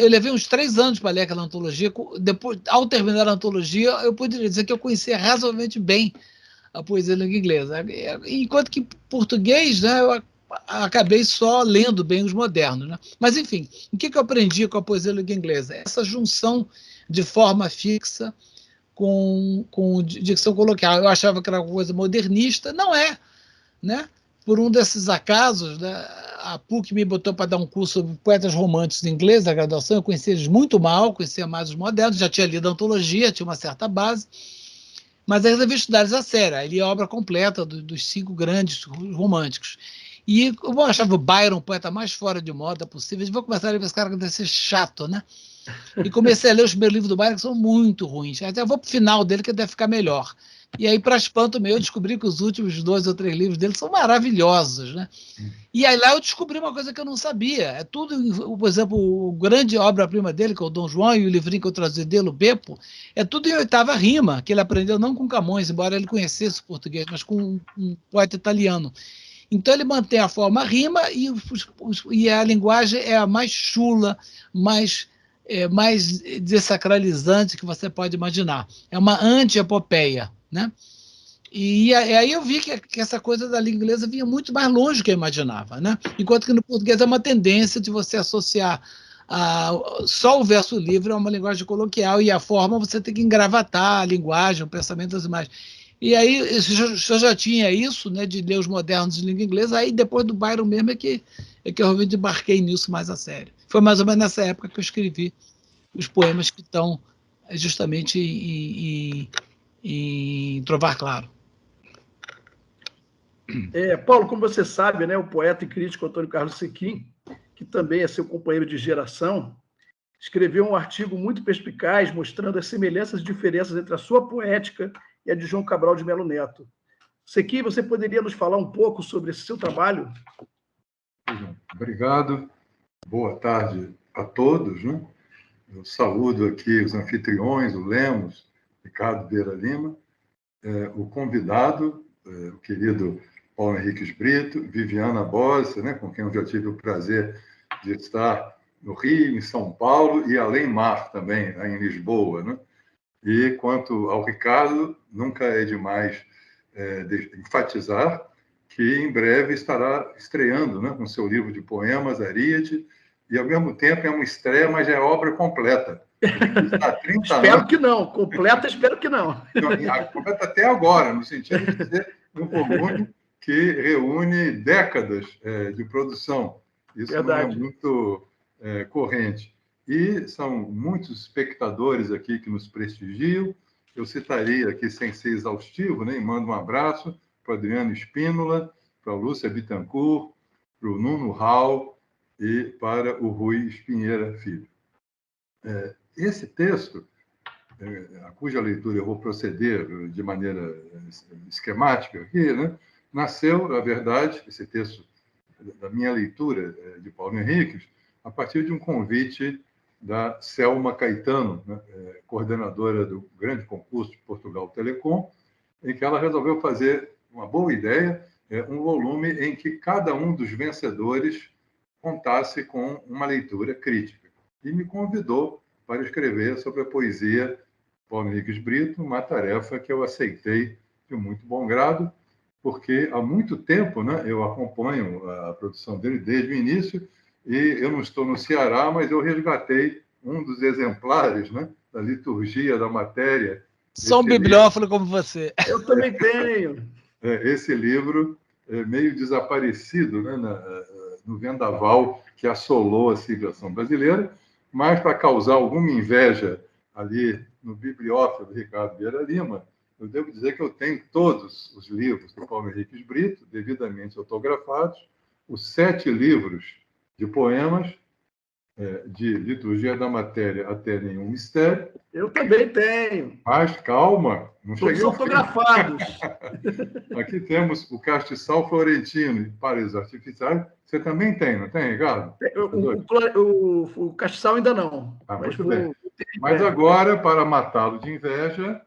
Speaker 3: Eu levei uns 3 anos para ler aquela antologia, depois, ao terminar a antologia, eu poderia dizer que eu conhecia razoavelmente bem a poesia em língua inglesa, enquanto que português, né, eu acabei só lendo bem os modernos. Né? Mas, enfim, o que eu aprendi com a poesia em língua inglesa? Essa junção de forma fixa com dicção coloquial. Eu achava que era uma coisa modernista, não é. Né? Por um desses acasos, né, a PUC me botou para dar um curso sobre poetas românticos em inglês, da graduação, eu conhecia eles muito mal, conhecia mais os modernos, já tinha lido a antologia, tinha uma certa base, mas aí resolvi estudar eles a sério, aí li a obra completa dos 5 grandes românticos. E eu achava o Byron o poeta mais fora de moda possível. Vou começar a ler esse cara que deve ser chato, né? E comecei a ler os primeiros livros do Byron, que são muito ruins. Até eu vou para o final dele, que deve ficar melhor. E aí, para espanto meu, eu descobri que os últimos 2 ou 3 livros dele são maravilhosos, né? E aí lá eu descobri uma coisa que eu não sabia. É tudo, por exemplo, o grande obra-prima dele, que é o Dom João, e o livrinho que eu traduzi dele, o Beppo, é tudo em 8ª rima, que ele aprendeu não com Camões, embora ele conhecesse o português, mas com um poeta italiano. Então ele mantém a forma rima e a linguagem é a mais chula, mais desacralizante que você pode imaginar. É uma anti-epopeia, né? E aí eu vi que essa coisa da língua inglesa vinha muito mais longe do que eu imaginava, né? Enquanto que no português é uma tendência de você associar só o verso livre a uma linguagem coloquial e a forma você tem que engravatar a linguagem, o pensamento, as imagens. E aí eu já tinha isso, né, de ler os modernos de língua inglesa, aí depois do Byron mesmo é que eu realmente embarquei nisso mais a sério. Foi mais ou menos nessa época que eu escrevi os poemas que estão justamente em Trovar Claro.
Speaker 2: Paulo, como você sabe, né, o poeta e crítico Antônio Carlos Sequin, que também é seu companheiro de geração, escreveu um artigo muito perspicaz mostrando as semelhanças e diferenças entre a sua poética e a de João Cabral de Melo Neto. Sequin, você poderia nos falar um pouco sobre esse seu trabalho?
Speaker 5: Obrigado. Boa tarde a todos, né? Eu saúdo aqui os anfitriões, o Lemos, Ricardo Vieira Lima, o convidado, o querido Paulo Henriques Brito, Viviana Bossi, né, com quem eu já tive o prazer de estar no Rio, em São Paulo e além mar também, em Lisboa, né? E quanto ao Ricardo, nunca é demais enfatizar que em breve estará estreando, né, com seu livro de poemas, Ariete, e ao mesmo tempo é uma estreia, mas é obra completa.
Speaker 2: Espero que não, completa, espero que não.
Speaker 5: Completa até agora, no sentido de ser um volume que reúne décadas de produção. Isso Verdade. Não é muito corrente. E são muitos espectadores aqui que nos prestigiam. Eu citaria aqui, sem ser exaustivo, né, e mando um abraço para o Adriano Espínola, para a Lúcia Bittencourt, para o Nuno Hall e para o Rui Espinheira Filho. Esse texto, a cuja leitura eu vou proceder de maneira esquemática aqui, né, nasceu, na verdade, esse texto da minha leitura de Paulo Henriques, a partir de um convite da Selma Caetano, né, coordenadora do grande concurso de Portugal Telecom, em que ela resolveu fazer uma boa ideia, um volume em que cada um dos vencedores contasse com uma leitura crítica. E me convidou para escrever sobre a poesia Paulo Henriques Brito, uma tarefa que eu aceitei de muito bom grado, porque há muito tempo, né, eu acompanho a produção dele desde o início, e eu não estou no Ceará, mas eu resgatei um dos exemplares, né, da liturgia da matéria.
Speaker 3: Sou um bibliófilo como você.
Speaker 2: Eu também tenho.
Speaker 5: Esse livro é meio desaparecido, né, no vendaval que assolou a civilização brasileira, mas para causar alguma inveja ali no bibliófilo do Ricardo Vieira Lima, eu devo dizer que eu tenho todos os livros do Paulo Henriques Brito, devidamente autografados, os 7 livros de poemas, de liturgia da matéria até nenhum mistério.
Speaker 2: Eu também tenho.
Speaker 5: Mas calma, não cheguei.
Speaker 2: Todos autografados.
Speaker 5: Aqui temos o Castiçal Florentino e Paredes Artificiais. Você também tem, não tem, Ricardo?
Speaker 2: O Castiçal ainda não.
Speaker 5: Muito bem. Mas agora, para matá-lo de inveja,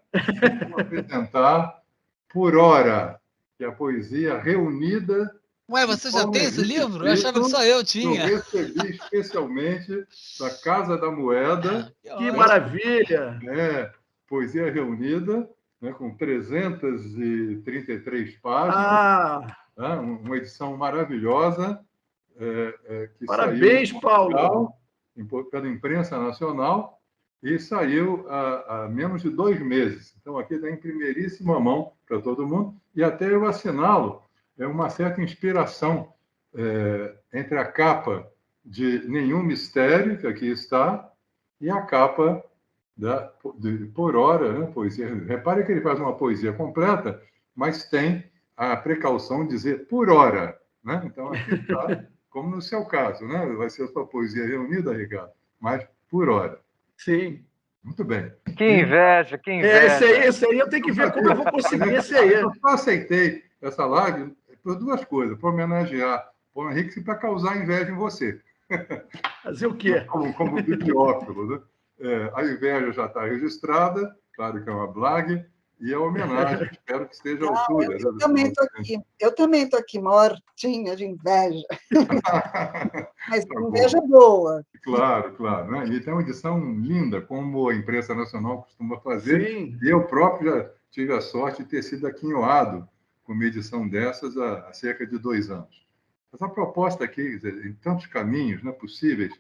Speaker 5: vou apresentar Por Hora, que é a poesia reunida.
Speaker 3: Ué, você já tem esse livro? Eu achava que só eu tinha.
Speaker 5: Eu recebi especialmente da Casa da Moeda.
Speaker 2: Que maravilha!
Speaker 5: Poesia reunida, né, com 333 páginas. Uma edição maravilhosa.
Speaker 2: Parabéns, Paulo!
Speaker 5: Pela imprensa nacional. E saiu há menos de 2 meses. Então, aqui está em primeiríssima mão para todo mundo. E até eu assinalo uma certa inspiração entre a capa de Nenhum Mistério, que aqui está, e a capa de Por Hora, né, poesia. Repare que ele faz uma poesia completa, mas tem a precaução de dizer por hora. né? Então, aqui está, como no seu caso, né? Vai ser a sua poesia reunida, Ricardo, mas por hora.
Speaker 2: Sim.
Speaker 5: Muito bem.
Speaker 1: Que inveja, que inveja.
Speaker 2: Esse aí eu tenho que ver como eu vou conseguir esse aí.
Speaker 5: Eu só aceitei essa live por duas coisas, para homenagear o Paulo Henrique e para causar inveja em você.
Speaker 2: Fazer o quê?
Speaker 5: Como bibliófilo, né? A inveja já está registrada, claro que é uma blague, e a homenagem, espero que esteja à altura.
Speaker 4: Eu também estou aqui, mortinha de inveja. Mas tá inveja boa.
Speaker 5: Claro, claro. Né? E tem uma edição linda, como a imprensa nacional costuma fazer.
Speaker 2: Sim.
Speaker 5: E eu próprio já tive a sorte de ter sido aquinhoado com uma edição dessas há cerca de 2 anos. Mas a proposta aqui, em tantos caminhos, né, possíveis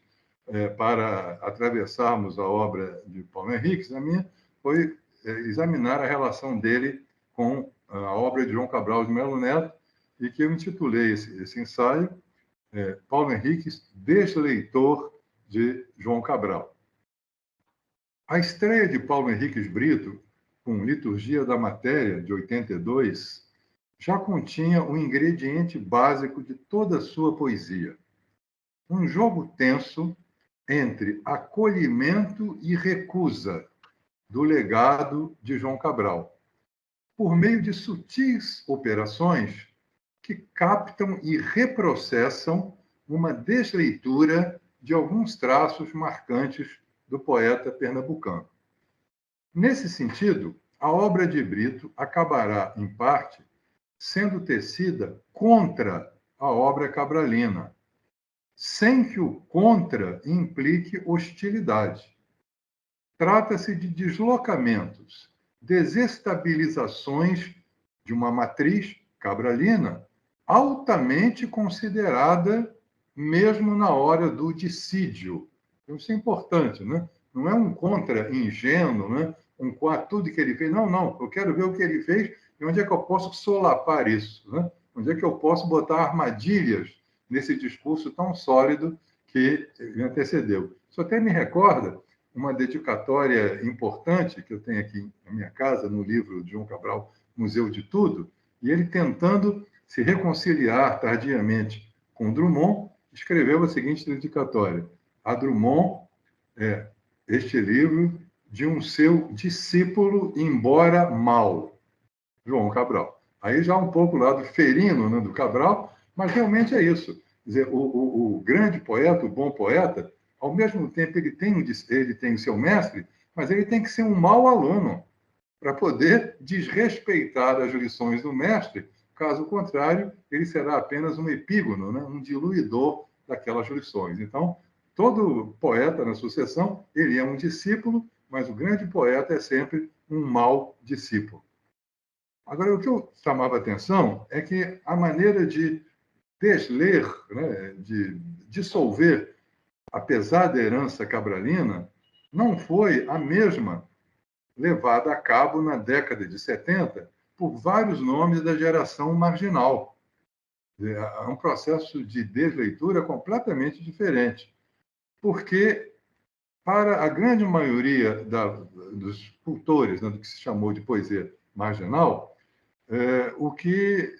Speaker 5: para atravessarmos a obra de Paulo Henriques, a minha foi examinar a relação dele com a obra de João Cabral de Melo Neto, e que eu intitulei esse ensaio Paulo Henriques, desleitor de João Cabral. A estreia de Paulo Henriques Brito, com Liturgia da Matéria, de 82, já continha o ingrediente básico de toda a sua poesia. Um jogo tenso entre acolhimento e recusa do legado de João Cabral, por meio de sutis operações que captam e reprocessam uma desleitura de alguns traços marcantes do poeta pernambucano. Nesse sentido, a obra de Brito acabará, em parte, sendo tecida contra a obra cabralina, sem que o contra implique hostilidade. Trata-se de deslocamentos, desestabilizações de uma matriz cabralina altamente considerada mesmo na hora do dissídio. Isso é importante, né? Não é um contra ingênuo, né? Um contra tudo que ele fez. Não, não. Eu quero ver o que ele fez e onde é que eu posso solapar isso, né? Onde é que eu posso botar armadilhas nesse discurso tão sólido que me antecedeu. Isso até me recorda uma dedicatória importante que eu tenho aqui na minha casa, no livro de João Cabral, Museu de Tudo, e ele tentando se reconciliar tardiamente com Drummond, escreveu a seguinte dedicatória: a Drummond, este livro de um seu discípulo, embora mau, João Cabral. Aí já um pouco lá do ferino, né, do Cabral, mas realmente é isso. Quer dizer, o grande poeta, o bom poeta, ao mesmo tempo ele tem o seu mestre, mas ele tem que ser um mau aluno para poder desrespeitar as lições do mestre. Caso contrário, ele será apenas um epígono, né? Um diluidor daquelas lições. Então, todo poeta na sucessão, ele é um discípulo, mas o grande poeta é sempre um mau discípulo. Agora, o que eu chamava a atenção é que a maneira de desler, né, de dissolver a pesada herança cabralina, não foi a mesma levada a cabo na década de 70 por vários nomes da geração marginal. É um processo de desleitura completamente diferente, porque para a grande maioria dos cultores, né, do que se chamou de poesia marginal, o que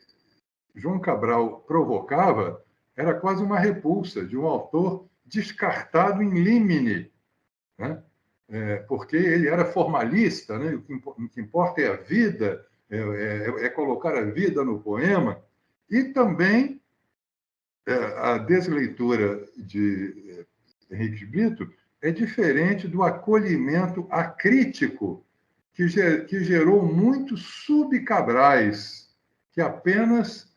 Speaker 5: João Cabral provocava era quase uma repulsa de um autor descartado in limine, né? Porque ele era formalista, né? O que importa é a vida, é colocar a vida no poema, e também a desleitura de Henrique Brito é diferente do acolhimento acrítico que gerou muitos subcabrais que apenas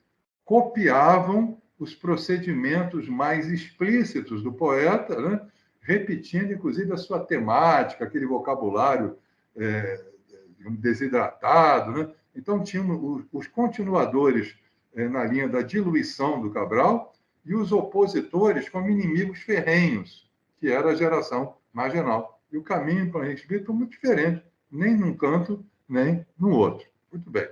Speaker 5: copiavam os procedimentos mais explícitos do poeta, né? Repetindo, inclusive, a sua temática, aquele vocabulário desidratado. Né? Então, tinham os continuadores na linha da diluição do Cabral e os opositores como inimigos ferrenhos, que era a geração marginal. E o caminho para Henrique Brito foi muito diferente, nem num canto, nem no outro. Muito bem.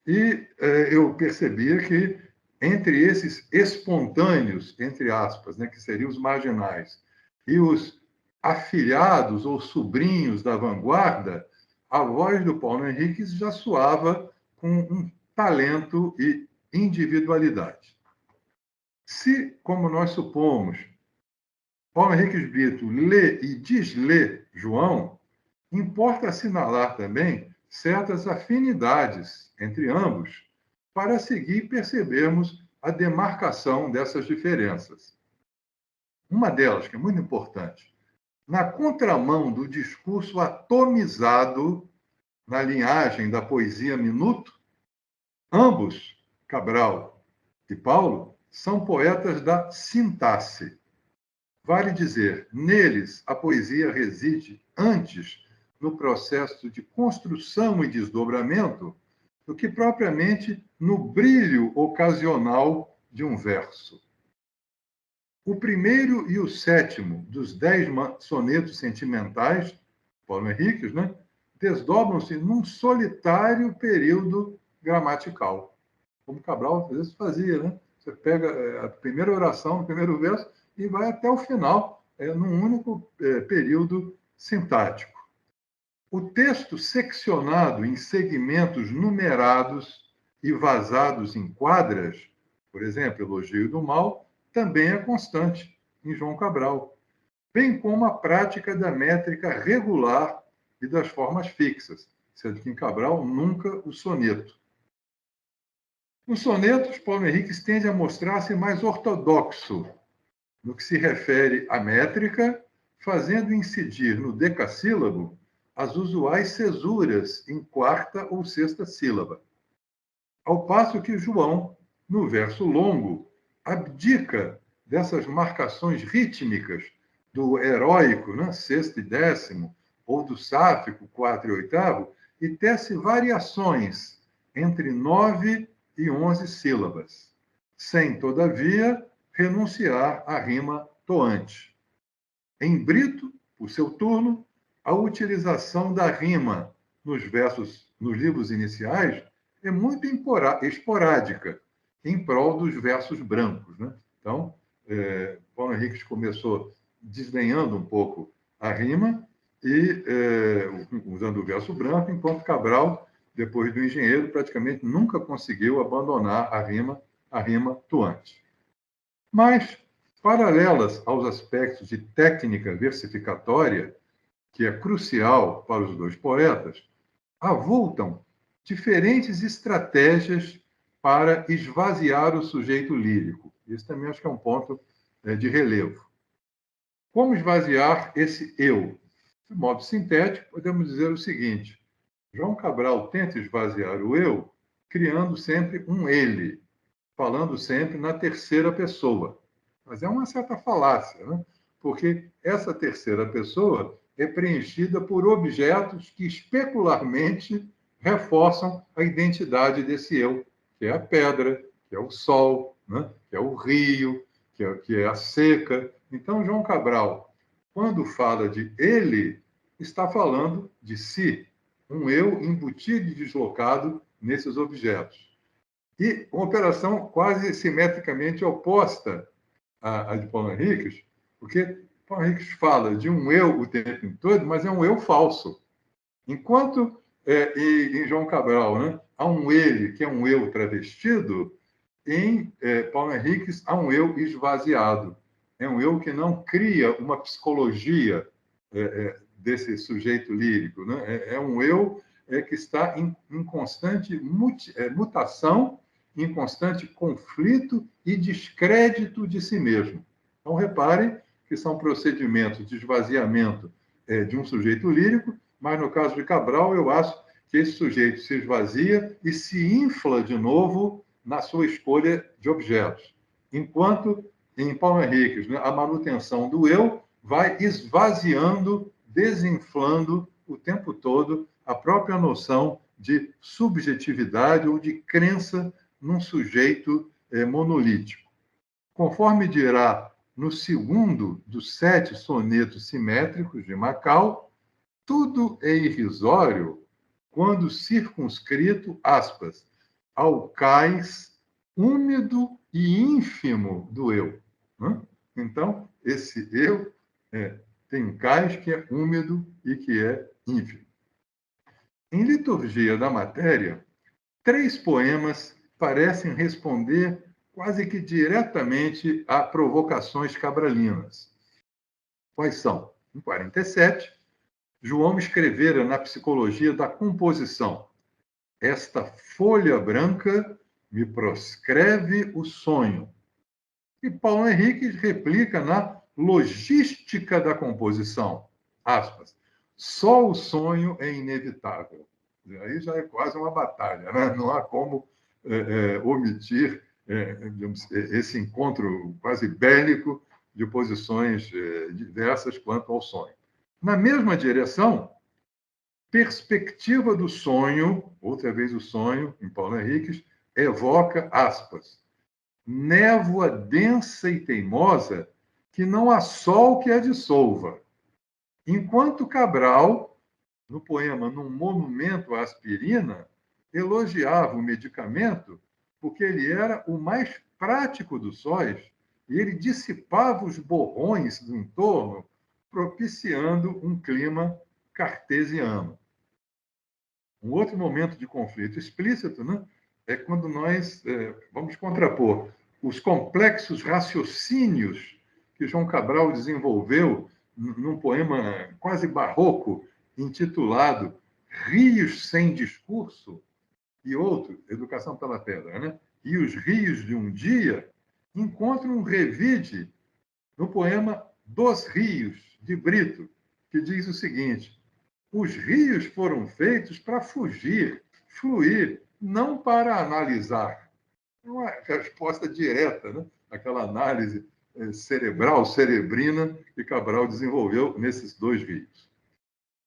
Speaker 5: E eu percebia que entre esses espontâneos, entre aspas, né, que seriam os marginais, e os afilhados ou sobrinhos da vanguarda, a voz do Paulo Henriques já soava com um talento e individualidade. Se, como nós supomos, Paulo Henriques Brito lê e deslê João, importa assinalar também certas afinidades entre ambos para seguir percebermos a demarcação dessas diferenças. Uma delas, que é muito importante, na contramão do discurso atomizado na linhagem da poesia minuto, ambos, Cabral e Paulo, são poetas da sintaxe. Vale dizer, neles a poesia reside antes no processo de construção e desdobramento do que propriamente no brilho ocasional de um verso. O primeiro e o sétimo dos 10 sonetos sentimentais, Paulo Henriques, né, desdobram-se num solitário período gramatical, como Cabral às vezes fazia, né? Você pega a primeira oração, o primeiro verso, e vai até o final, num único período sintático. O texto seccionado em segmentos numerados e vazados em quadras, por exemplo, Elogio do Mal, também é constante em João Cabral, bem como a prática da métrica regular e das formas fixas, sendo que em Cabral nunca o soneto. Nos sonetos, Paulo Henriques tende a mostrar-se mais ortodoxo no que se refere à métrica, fazendo incidir no decassílabo as usuais cesuras em quarta ou sexta sílaba. Ao passo que João, no verso longo, abdica dessas marcações rítmicas do heróico, né, sexto e décimo, ou do sáfico, 4 e 8, e tece variações entre 9 e 11 sílabas, sem, todavia, renunciar à rima toante. Em Brito, por seu turno, a utilização da rima nos livros iniciais é muito esporádica, em prol dos versos brancos, né? Então, Paulo Henriques começou desdenhando um pouco a rima e usando o verso branco, enquanto Cabral, depois do Engenheiro, praticamente nunca conseguiu abandonar a rima tuante. Mas, paralelas aos aspectos de técnica versificatória, que é crucial para os dois poetas, avultam diferentes estratégias para esvaziar o sujeito lírico. Isso também acho que é um ponto de relevo. Como esvaziar esse eu? De modo sintético, podemos dizer o seguinte: João Cabral tenta esvaziar o eu criando sempre um ele, falando sempre na terceira pessoa. Mas é uma certa falácia, né? Porque essa terceira pessoa é preenchida por objetos que especularmente reforçam a identidade desse eu, que é a pedra, que é o sol, né? Que é o rio, que é a seca. Então, João Cabral, quando fala de ele, está falando de si, um eu embutido e deslocado nesses objetos. E uma operação quase simetricamente oposta à de Paulo Henriques, porque Paulo Henriques fala de um eu o tempo todo, mas é um eu falso. Enquanto em João Cabral, né, há um ele que é um eu travestido, em Paulo Henriques há um eu esvaziado. É um eu que não cria uma psicologia desse sujeito lírico. Né? É um eu que está em constante mutação, em constante conflito e descrédito de si mesmo. Então, repare que são procedimentos de esvaziamento de um sujeito lírico, mas no caso de Cabral, eu acho que esse sujeito se esvazia e se infla de novo na sua escolha de objetos. Enquanto, em Paulo Henriques, né, a manutenção do eu vai esvaziando, desinflando o tempo todo a própria noção de subjetividade ou de crença num sujeito monolítico. Conforme dirá no segundo dos 7 sonetos simétricos de Macau, tudo é irrisório quando circunscrito, aspas, ao cais úmido e ínfimo do eu. Então, esse eu tem um cais que é úmido e que é ínfimo. Em Liturgia da Matéria, 3 poemas parecem responder quase que diretamente a provocações cabralinas. Quais são? Em 47, João escrevera na Psicologia da Composição: esta folha branca me proscreve o sonho. E Paulo Henrique replica na Logística da Composição, aspas, só o sonho é inevitável. Aí já é quase uma batalha, né? Não há como omitir esse encontro quase bélico de posições diversas quanto ao sonho. Na mesma direção, Perspectiva do Sonho, outra vez o sonho, em Paulo Henriques, evoca, aspas, névoa densa e teimosa que não há sol que a dissolva. Enquanto Cabral, no poema Num Monumento à Aspirina, elogiava o medicamento porque ele era o mais prático dos sóis e ele dissipava os borrões do entorno, propiciando um clima cartesiano. Um outro momento de conflito explícito, né, é quando nós vamos contrapor os complexos raciocínios que João Cabral desenvolveu num poema quase barroco, intitulado Rios Sem Discurso, e outro, Educação pela Pedra, né? E os rios de um dia, encontram um revide no poema Dos Rios, de Brito, que diz o seguinte: os rios foram feitos para fugir, fluir, não para analisar. É uma resposta direta, né? Aquela análise cerebral, cerebrina, que Cabral desenvolveu nesses dois rios.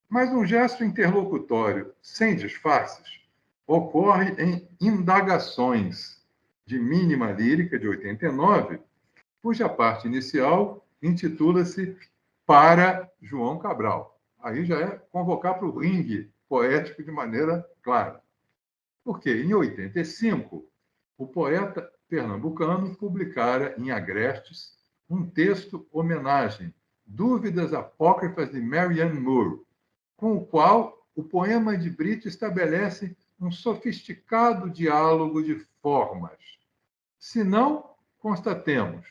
Speaker 5: Mas um gesto interlocutório sem disfarces ocorre em Indagações, de Mínima Lírica, de 89, cuja parte inicial intitula-se Para João Cabral. Aí já é convocar para o ringue poético de maneira clara. Porque, em 85, o poeta pernambucano publicara em Agrestes um texto homenagem, Dúvidas Apócrifas de Marianne Moore, com o qual o poema de Brito estabelece um sofisticado diálogo de formas. Se não, constatemos,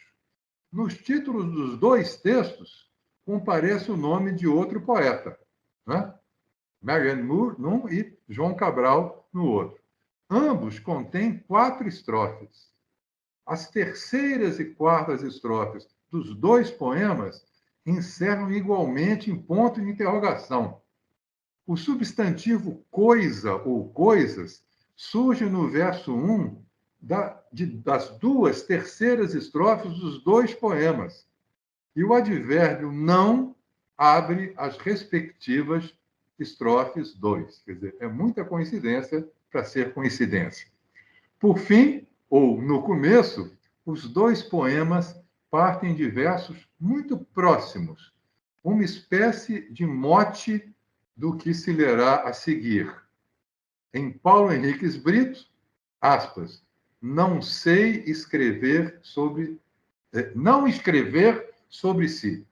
Speaker 5: nos títulos dos dois textos comparece o nome de outro poeta, né? Marianne Moore num e João Cabral no outro. Ambos contêm 4 estrofes. As terceiras e quartas estrofes dos dois poemas encerram igualmente em ponto de interrogação. O substantivo coisa ou coisas surge no verso 1 das 2 terceiras estrofes dos dois poemas. E o advérbio não abre as respectivas estrofes 2. Quer dizer, é muita coincidência para ser coincidência. Por fim, ou no começo, os dois poemas partem de versos muito próximos, uma espécie de mote do que se lerá a seguir. Em Paulo Henriques Brito, aspas, não escrever sobre si.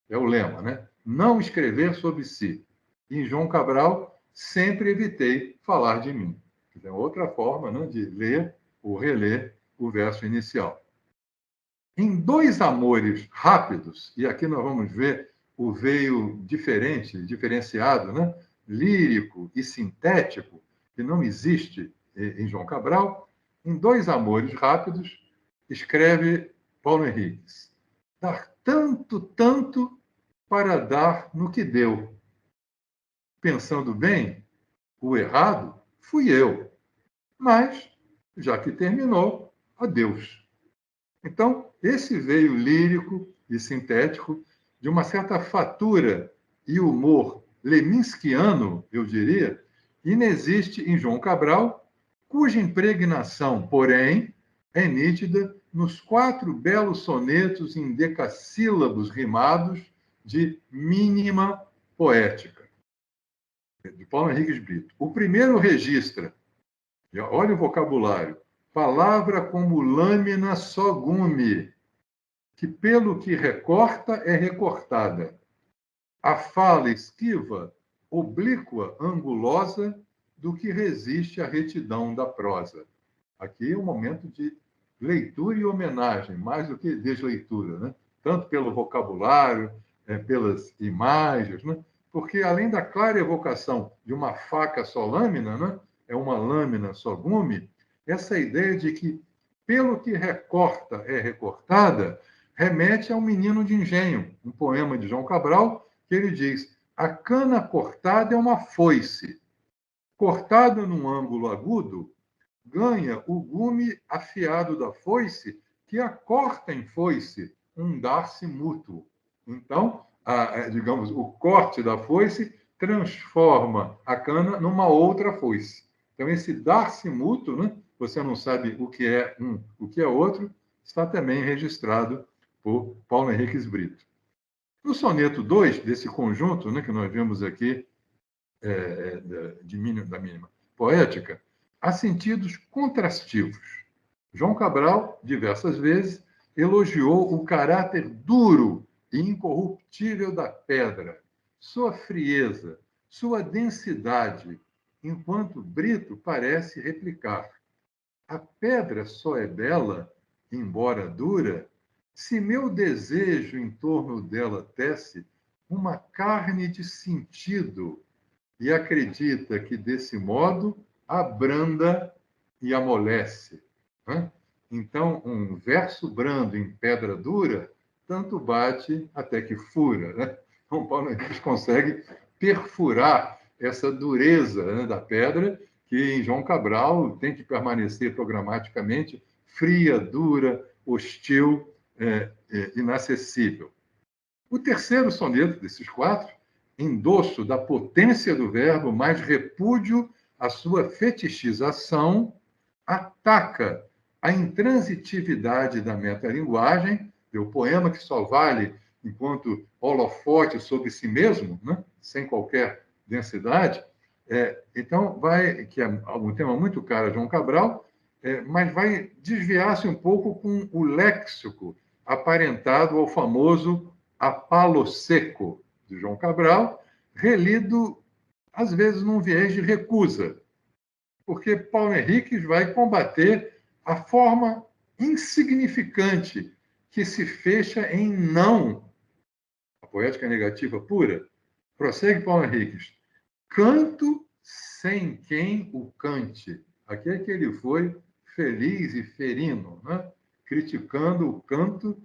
Speaker 5: É o lema, né? Não escrever sobre si. E em João Cabral, sempre evitei falar de mim. É outra forma, né, de ler ou reler o verso inicial. Em Dois Amores Rápidos, e aqui nós vamos ver o veio diferenciado, né, lírico e sintético, que não existe em João Cabral, em Dois Amores Rápidos, escreve Paulo Henriques: dar tanto para dar no que deu. Pensando bem, o errado fui eu. Mas, já que terminou, adeus. Então, esse veio lírico e sintético, de uma certa fatura e humor leminskiano, eu diria, inexiste em João Cabral, cuja impregnação, porém, é nítida nos 4 belos sonetos em decassílabos rimados de Mínima Poética, de Paulo Henriques Brito. O primeiro registra, olha o vocabulário, palavra como lâmina só gume, que pelo que recorta é recortada. A fala esquiva, oblíqua, angulosa, do que resiste à retidão da prosa. Aqui é um momento de leitura e homenagem, mais do que desleitura, né? Tanto pelo vocabulário, pelas imagens, né? Porque, além da clara evocação de uma faca só lâmina, né? É uma lâmina só gume, essa ideia de que, pelo que recorta é recortada, remete ao Menino de Engenho, um poema de João Cabral, que ele diz: a cana cortada é uma foice. Cortada num ângulo agudo, ganha o gume afiado da foice, que a corta em foice, um dar-se mútuo. Então, digamos, o corte da foice transforma a cana numa outra foice. Então, esse dar-se mútuo, né? Você não sabe o que é um, o que é outro, está também registrado por Paulo Henriques Brito. No soneto 2 desse conjunto, né, que nós vimos aqui, da mínima poética, há sentidos contrastivos. João Cabral, diversas vezes, elogiou o caráter duro e incorruptível da pedra, sua frieza, sua densidade, enquanto Brito parece replicar: a pedra só é bela, embora dura, se meu desejo em torno dela tece uma carne de sentido e acredita que, desse modo, abranda e amolece. Né? Então, um verso brando em pedra dura, tanto bate até que fura. Né? Então, Paulo Henriques consegue perfurar essa dureza, né, da pedra, que em João Cabral tem que permanecer programaticamente fria, dura, hostil, inacessível. O terceiro soneto desses 4, endosso da potência do verbo, mais repúdio à sua fetichização, ataca a intransitividade da metalinguagem, o poema que só vale enquanto holofote sobre si mesmo, né? Sem qualquer densidade. Então, que é um tema muito caro a João Cabral, mas vai desviar-se um pouco com o léxico aparentado ao famoso A Palo Seco, de João Cabral, relido, às vezes, num viés de recusa, porque Paulo Henriques vai combater a forma insignificante que se fecha em não, a poética negativa pura. Prossegue Paulo Henriques: canto sem quem o cante. Aqui é que ele foi feliz e ferino, né? Criticando o canto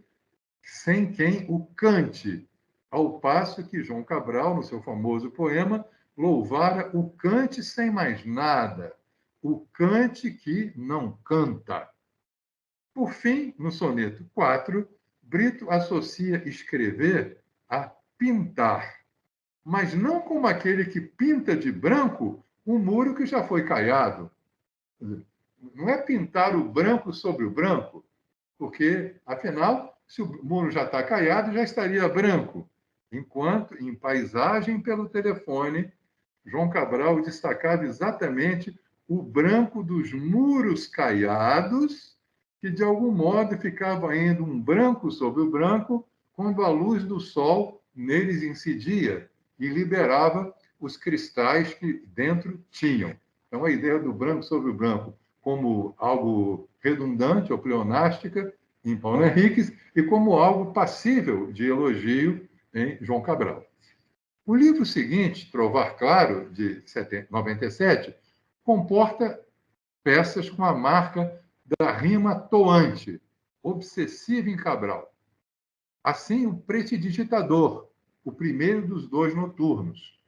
Speaker 5: sem quem o cante, ao passo que João Cabral, no seu famoso poema, louvara o cante sem mais nada, o cante que não canta. Por fim, no soneto 4, Brito associa escrever a pintar, mas não como aquele que pinta de branco um muro que já foi caiado. Não é pintar o branco sobre o branco, porque, afinal, se o muro já está caiado, já estaria branco. Enquanto, em Paisagem pelo Telefone, João Cabral destacava exatamente o branco dos muros caiados, que, de algum modo, ficava ainda um branco sobre o branco, quando a luz do sol neles incidia e liberava os cristais que dentro tinham. Então, a ideia do branco sobre o branco como algo redundante ou pleonástica em Paulo Henriques e como algo passível de elogio em João Cabral. O livro seguinte, Trovar Claro, de 97, comporta peças com a marca da rima toante, obsessiva em Cabral. Assim, o Prestidigitador, o primeiro dos 2 noturnos.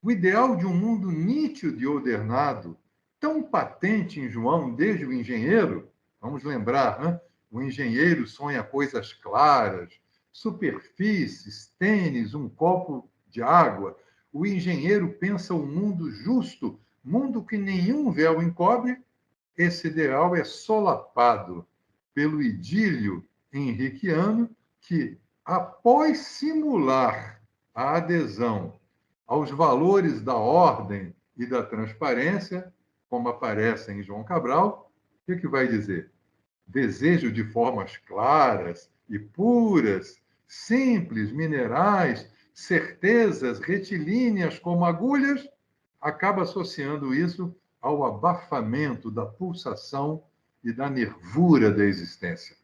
Speaker 5: O ideal de um mundo nítido e ordenado, tão patente em João desde o engenheiro, vamos lembrar, né? O engenheiro sonha coisas claras, superfícies, tênis, um copo de água. O engenheiro pensa o mundo justo, mundo que nenhum véu encobre. Esse ideal é solapado pelo idílio henriquiano que, após simular a adesão aos valores da ordem e da transparência, como aparecem em João Cabral, o que vai dizer? Desejo de formas claras e puras, simples, minerais, certezas retilíneas como agulhas, acaba associando isso ao abafamento da pulsação e da nervura da existência.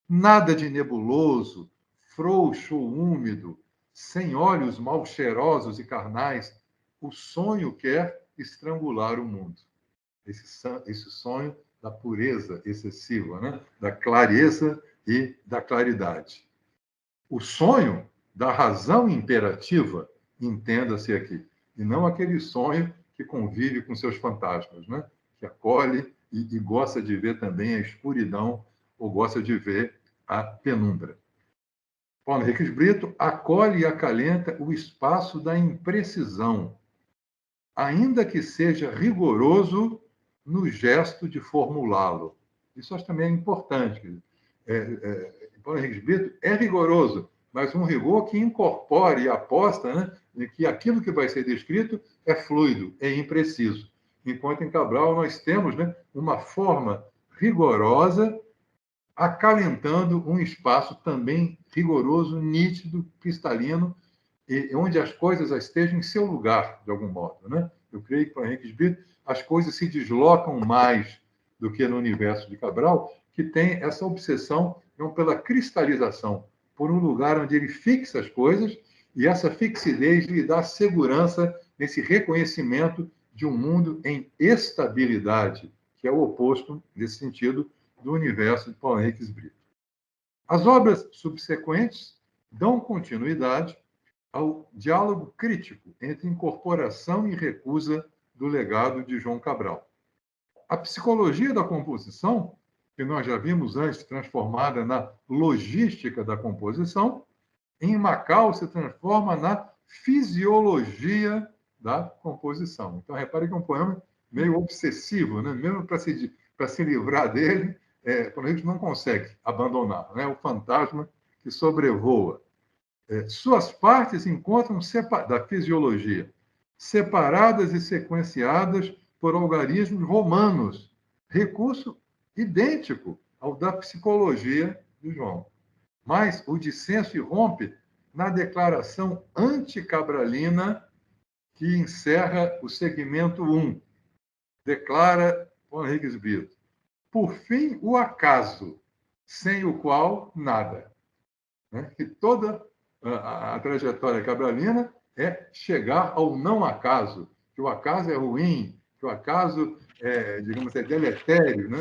Speaker 5: Nada de nebuloso, frouxo ou úmido, sem olhos mal cheirosos e carnais. O sonho quer estrangular o mundo. Esse sonho da pureza excessiva, né? Da clareza e da claridade. O sonho da razão imperativa, entenda-se aqui, e não aquele sonho que convive com seus fantasmas, né? Que acolhe e gosta de ver também a escuridão ou gosta de ver a penumbra. Paulo Henriques Brito acolhe e acalenta o espaço da imprecisão, ainda que seja rigoroso no gesto de formulá-lo. Isso acho também é importante. Paulo Henriques Brito é rigoroso, mas um rigor que incorpore e aposta, né, que aquilo que vai ser descrito é fluido, é impreciso. Enquanto em Cabral nós temos, né, uma forma rigorosa acalentando um espaço também rigoroso, nítido, cristalino, e onde as coisas estejam em seu lugar, de algum modo. Né? Eu creio que, para Henriques Brito, as coisas se deslocam mais do que no universo de Cabral, que tem essa obsessão não pela cristalização, por um lugar onde ele fixa as coisas, e essa fixidez lhe dá segurança nesse reconhecimento de um mundo em estabilidade, que é o oposto, nesse sentido, do universo de Paulo Henriques Brito. As obras subsequentes dão continuidade ao diálogo crítico entre incorporação e recusa do legado de João Cabral. A psicologia da composição, que nós já vimos antes transformada na logística da composição, em Macau se transforma na fisiologia da composição. Então, repare que é um poema meio obsessivo, né? Mesmo para se livrar dele, quando a gente não consegue abandonar, né? O fantasma que sobrevoa. Suas partes encontram da fisiologia, separadas e sequenciadas por algarismos romanos, recurso idêntico ao da psicologia de João. Mas o dissenso irrompe na declaração anticabralina que encerra o segmento 1. Declara Paulo Henriques Brito: por fim, o acaso, sem o qual nada. E toda a trajetória cabralina é chegar ao não acaso, que o acaso é ruim, que o acaso é, digamos assim, deletério, né?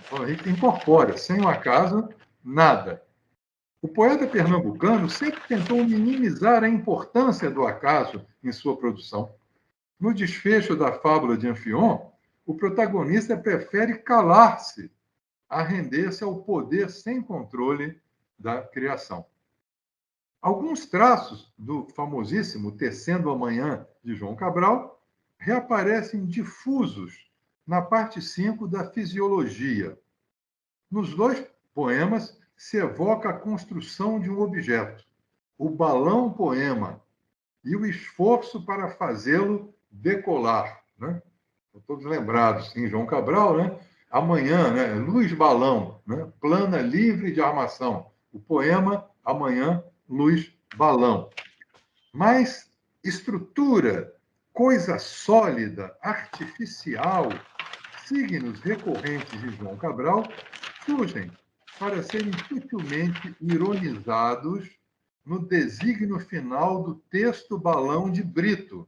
Speaker 5: Paulo Henriques incorpora, sem o acaso, nada. O poeta pernambucano sempre tentou minimizar a importância do acaso em sua produção. No desfecho da fábula de Anfion, o protagonista prefere calar-se a render-se ao poder sem controle da criação. Alguns traços do famosíssimo Tecendo Amanhã, de João Cabral, reaparecem difusos na parte 5 da Fisiologia. Nos dois poemas se evoca a construção de um objeto, o balão-poema, e o esforço para fazê-lo decolar. Né? Todos lembrados, em João Cabral, né? Amanhã, né? Luz balão, né? Plana livre de armação. O poema Amanhã, luz balão. Mas estrutura, coisa sólida, artificial, signos recorrentes de João Cabral surgem para serem sutilmente ironizados no desígnio final do texto Balão de Brito,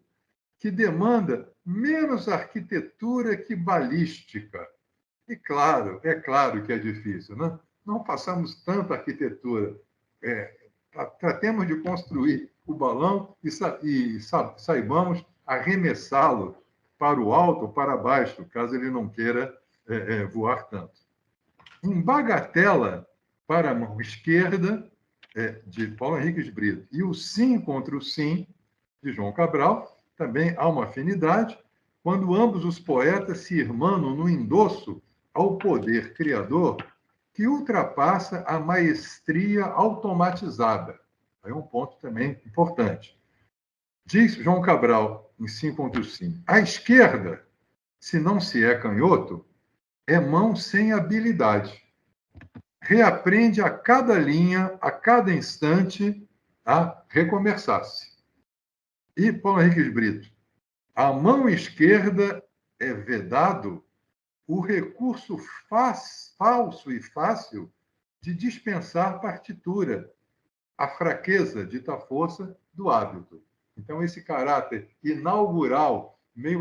Speaker 5: que demanda menos arquitetura que balística. E claro, é claro que é difícil, né? Não façamos tanta arquitetura. Tratemos de construir o balão e saibamos arremessá-lo para o alto ou para baixo, caso ele não queira voar tanto. Em Bagatela, para a mão esquerda, de Paulo Henriques Brito, e o Sim contra o Sim, de João Cabral, também há uma afinidade, quando ambos os poetas se irmanam no endosso ao poder criador que ultrapassa a maestria automatizada. Aí é um ponto também importante. Diz João Cabral, em Sim contra o Sim, à esquerda, se não se é canhoto, é mão sem habilidade. Reaprende a cada linha, a cada instante, a recomeçar-se. E Paulo Henriques Brito, a mão esquerda é vedado o recurso falso e fácil de dispensar partitura, a fraqueza dita força do hábito. Então, esse caráter inaugural, meio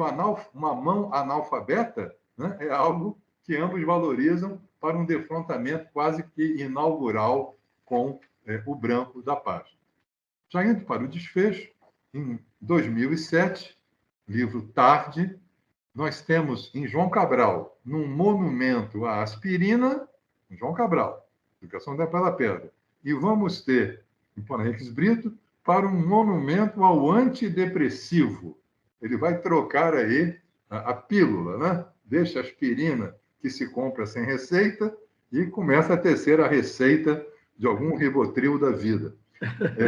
Speaker 5: uma mão analfabeta, né, é algo que ambos valorizam para um defrontamento quase que inaugural com o branco da página. Já indo para o desfecho, em 2007, livro Tarde, nós temos em João Cabral, num monumento à aspirina, em João Cabral, Educação da Bela Pedra, e vamos ter, em Paulo Henrique Brito, para um monumento ao antidepressivo. Ele vai trocar aí a pílula, né? Deixa a aspirina que se compra sem receita e começa a tecer a receita de algum Rivotril da vida.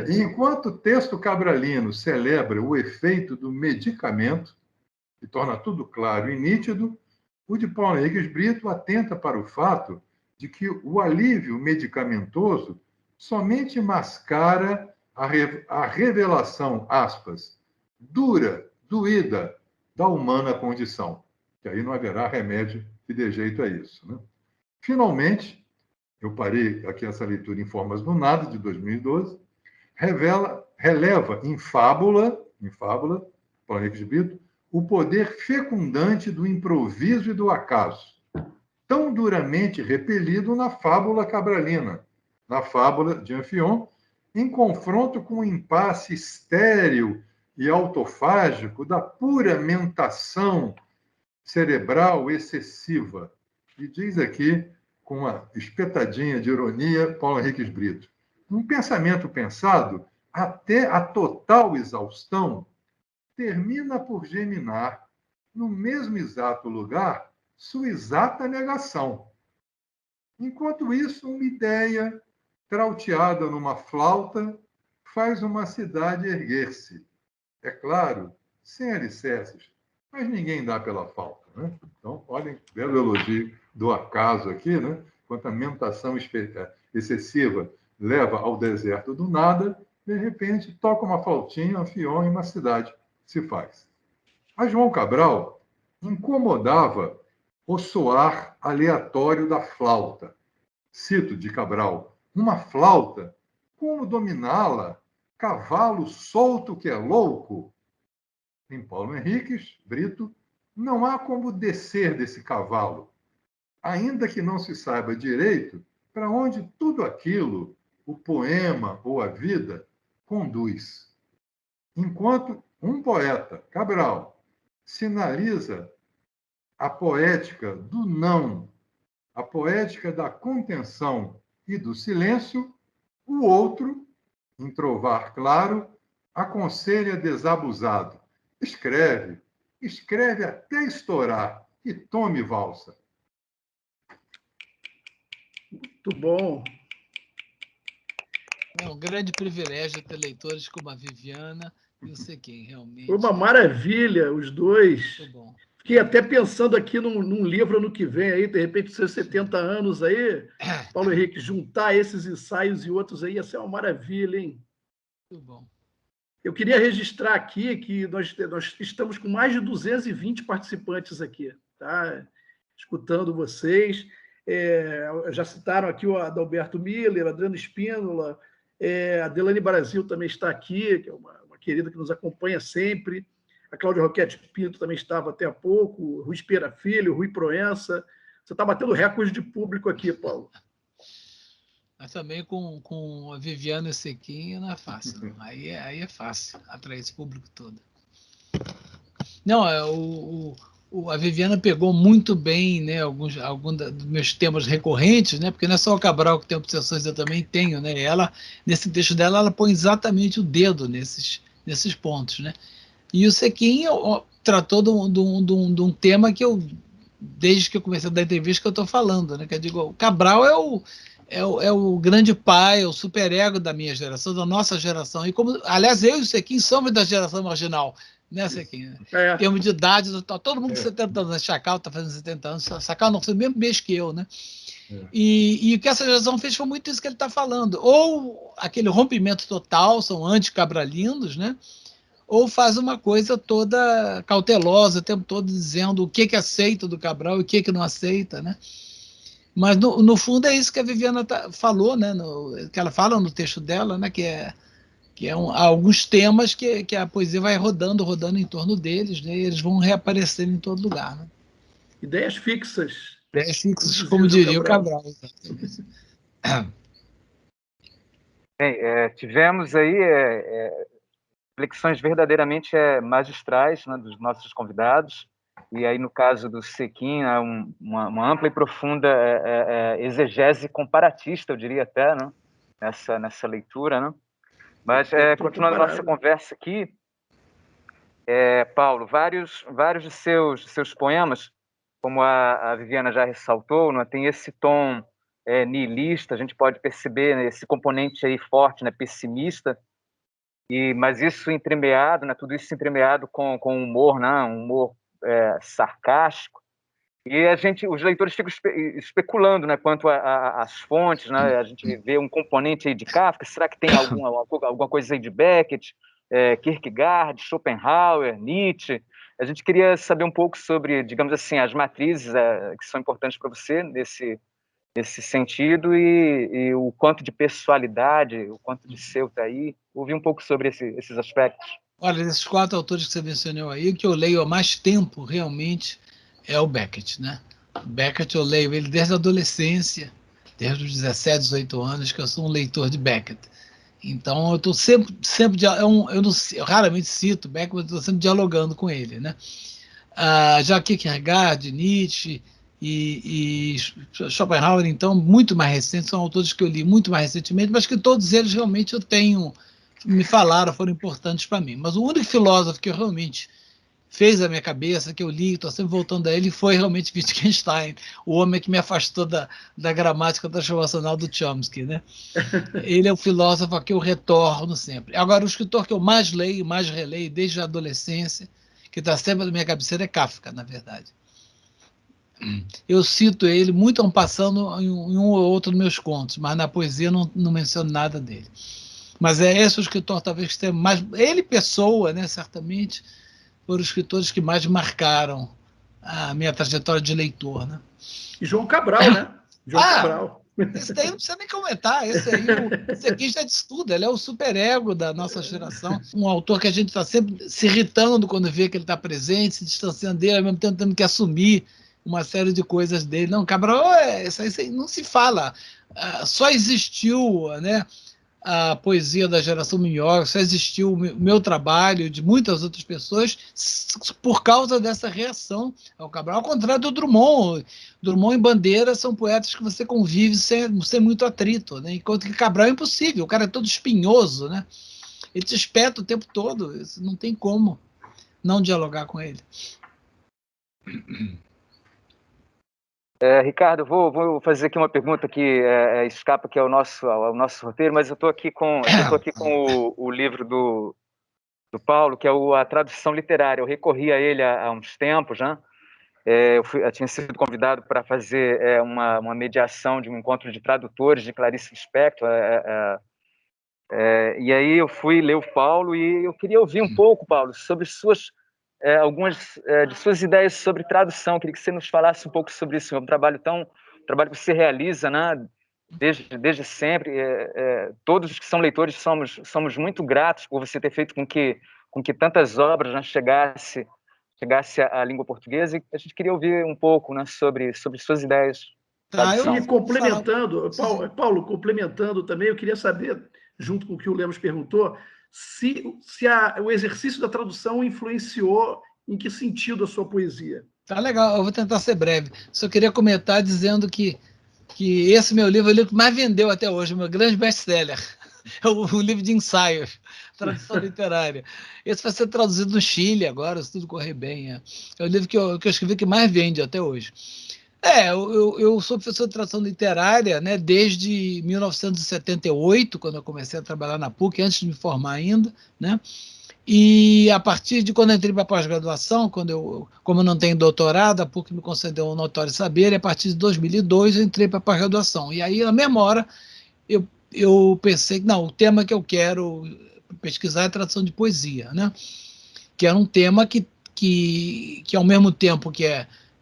Speaker 5: E enquanto o texto cabralino celebra o efeito do medicamento, e torna tudo claro e nítido, o de Paulo Henrique Brito atenta para o fato de que o alívio medicamentoso somente mascara a revelação, aspas, dura, doída, da humana condição. Que aí não haverá remédio que dê jeito a isso. Né? Finalmente, eu parei aqui essa leitura em Formas do Nada, de 2012, releva em fábula, Paulo Henrique Brito, o poder fecundante do improviso e do acaso, tão duramente repelido na fábula cabralina, na fábula de Anfion, em confronto com o impasse estéril e autofágico da pura mentação cerebral excessiva. E diz aqui, com uma espetadinha de ironia, Paulo Henrique Brito, um pensamento pensado até a total exaustão termina por geminar, no mesmo exato lugar, sua exata negação. Enquanto isso, uma ideia, trauteada numa flauta, faz uma cidade erguer-se. É claro, sem alicerces, mas ninguém dá pela falta. Né? Então, olhem, belo elogio do acaso aqui, né? Quanto a mentação excessiva leva ao deserto do nada, de repente, toca uma flautinha, Anfion, e uma cidade se faz. A João Cabral incomodava o soar aleatório da flauta. Cito de Cabral, uma flauta, como dominá-la? Cavalo solto que é louco? Em Paulo Henrique Brito, não há como descer desse cavalo, ainda que não se saiba direito para onde tudo aquilo, o poema ou a vida, conduz. Enquanto um poeta, Cabral, sinaliza a poética do não, a poética da contenção e do silêncio, o outro, em Trovar Claro, aconselha desabusado. Escreve até estourar e tome valsa.
Speaker 2: Muito bom.
Speaker 3: É um grande privilégio ter leitores como a Viviana e o Sequim, realmente.
Speaker 2: Foi uma maravilha, os dois.
Speaker 3: Muito bom.
Speaker 2: Fiquei até pensando aqui num livro ano que vem, aí, de repente, seus 70 anos aí, Paulo Henrique, juntar esses ensaios e outros aí ia ser uma maravilha, hein?
Speaker 3: Muito bom. Eu
Speaker 2: queria registrar aqui que nós estamos com mais de 220 participantes aqui, tá? Escutando vocês. Já citaram aqui o Adalberto Miller, Adriano Espínola, a Delane Brasil também está aqui, que é uma querida que nos acompanha sempre. A Cláudia Roquete Pinto também estava até há pouco, Rui Espera Filho, Rui Proença. Você está batendo recorde de público aqui, Paulo.
Speaker 3: Mas também com a Viviana e o Sequim não é fácil. Não. Aí é fácil atrair esse público todo. Não, a Viviana pegou muito bem, né, alguns dos meus temas recorrentes, né, porque não é só o Cabral que tem obsessões, eu também tenho, né, ela, nesse texto dela, ela põe exatamente o dedo nesses pontos, né, e o Sequim tratou de um tema que eu, desde que eu comecei a dar entrevista, que eu estou falando, né, que eu digo, o Cabral é o grande pai, é o superego da minha geração, da nossa geração, e como, aliás, eu e o Sequim somos da geração marginal, né, Sequim? Em termos de idade, todo mundo de 70 anos, Chacal está fazendo 70 anos, Chacal não foi o mesmo mês que eu, né? E o que essa geração fez foi muito isso que ele está falando, ou aquele rompimento total, são anticabralinos, né? ou faz uma coisa toda cautelosa, o tempo todo dizendo o que aceita do Cabral e o que não aceita, né? Mas, no fundo, é isso que a Viviana falou, né? Que ela fala no texto dela, né? Que alguns temas que a poesia vai rodando em torno deles, né? E eles vão reaparecer em todo lugar, né?
Speaker 2: Ideias fixas.
Speaker 3: Ideias fixas, como diria o Cabral. Exatamente.
Speaker 1: Bem, tivemos aí reflexões verdadeiramente magistrais, né, dos nossos convidados, e aí no caso do Sequin, uma ampla e profunda exegese comparatista, eu diria até, né, nessa leitura, né? Mas, continuando a nossa conversa aqui, Paulo, vários de seus poemas, como a Viviana já ressaltou, né, tem esse tom nihilista, a gente pode perceber, né, esse componente aí forte, né, pessimista, mas isso entremeado, né, tudo isso entremeado com humor, né, um humor sarcástico, e os leitores ficam especulando, né, quanto às fontes, né, a gente vê um componente aí de Kafka, será que tem alguma coisa aí de Beckett, Kierkegaard, Schopenhauer, Nietzsche? A gente queria saber um pouco sobre, digamos assim, as matrizes que são importantes para você nesse sentido e o quanto de pessoalidade, o quanto de seu está aí. Ouvir um pouco sobre esses aspectos.
Speaker 3: Olha, desses 4 autores que você mencionou aí, o que eu leio há mais tempo, realmente, é o Beckett, né? O Beckett, eu leio ele desde a adolescência, desde os 17, 18 anos, que eu sou um leitor de Beckett. Então, eu estou sempre eu raramente cito Beckett, mas estou sempre dialogando com ele, né? Já Kierkegaard, Nietzsche e Schopenhauer, então, muito mais recentes, são autores que eu li muito mais recentemente, mas que todos eles realmente me falaram, foram importantes para mim. Mas o único filósofo que eu realmente fez a minha cabeça, que eu li, estou sempre voltando a ele, foi realmente Wittgenstein, o homem que me afastou da gramática transformacional do Chomsky, né? Ele é o filósofo a que eu retorno sempre. Agora, o escritor que eu mais leio, mais releio, desde a adolescência, que está sempre na minha cabeceira, é Kafka, na verdade. Eu cito ele muito passando em um ou outro dos meus contos, mas na poesia não menciono nada dele. Mas esse o escritor talvez que tenha mais... Ele, pessoa, né, certamente, foram os escritores que mais marcaram a minha trajetória de leitor, né?
Speaker 2: E João Cabral, né? João Cabral.
Speaker 3: Esse daí não precisa nem comentar. Esse aqui já disse tudo. Ele é o superego da nossa geração. Um autor que a gente está sempre se irritando quando vê que ele está presente, se distanciando dele, ao mesmo tempo tendo que assumir uma série de coisas dele. Não, Cabral, isso aí não se fala. Só existiu, né, a poesia da geração Minhoca, só existiu o meu trabalho, de muitas outras pessoas, por causa dessa reação ao Cabral. Ao contrário do Drummond. Drummond e Bandeira são poetas que você convive sem muito atrito, né? Enquanto que Cabral é impossível, o cara é todo espinhoso, né? Ele te espeta o tempo todo, não tem como não dialogar com ele.
Speaker 1: Ricardo, vou fazer aqui uma pergunta que escapa aqui ao nosso roteiro, mas eu estou aqui com o livro do Paulo, que é a tradução literária. Eu recorri a ele há uns tempos, né? Eu tinha sido convidado para fazer uma mediação de um encontro de tradutores de Clarice Lispector, e aí eu fui ler o Paulo e eu queria ouvir um pouco, Paulo, sobre algumas de suas ideias sobre tradução. Queria que você nos falasse um pouco sobre isso. É um trabalho que você realiza, né, desde sempre. Todos que são leitores somos muito gratos por você ter feito com que tantas obras, né, chegasse à língua portuguesa, e a gente queria ouvir um pouco, né, sobre suas ideias.
Speaker 2: E complementando, Paulo, complementando também, eu queria saber, junto com o que o Lemos perguntou, se o exercício da tradução influenciou em que sentido a sua poesia.
Speaker 3: Tá legal, eu vou tentar ser breve. Só queria comentar dizendo que esse meu livro é o livro que mais vendeu até hoje, o meu grande best-seller. É o livro de ensaios, tradução literária. Esse vai ser traduzido no Chile agora, se tudo correr bem. É o livro que eu escrevi que mais vende até hoje. Eu sou professor de tradução literária, né, desde 1978, quando eu comecei a trabalhar na PUC, antes de me formar ainda, né? E a partir de quando eu entrei para a pós-graduação, como eu não tenho doutorado, a PUC me concedeu um notório saber, e a partir de 2002 eu entrei para a pós-graduação. E aí, na mesma hora, eu pensei que, não, o tema que eu quero pesquisar é tradução de poesia, né? que era um tema que ao mesmo tempo que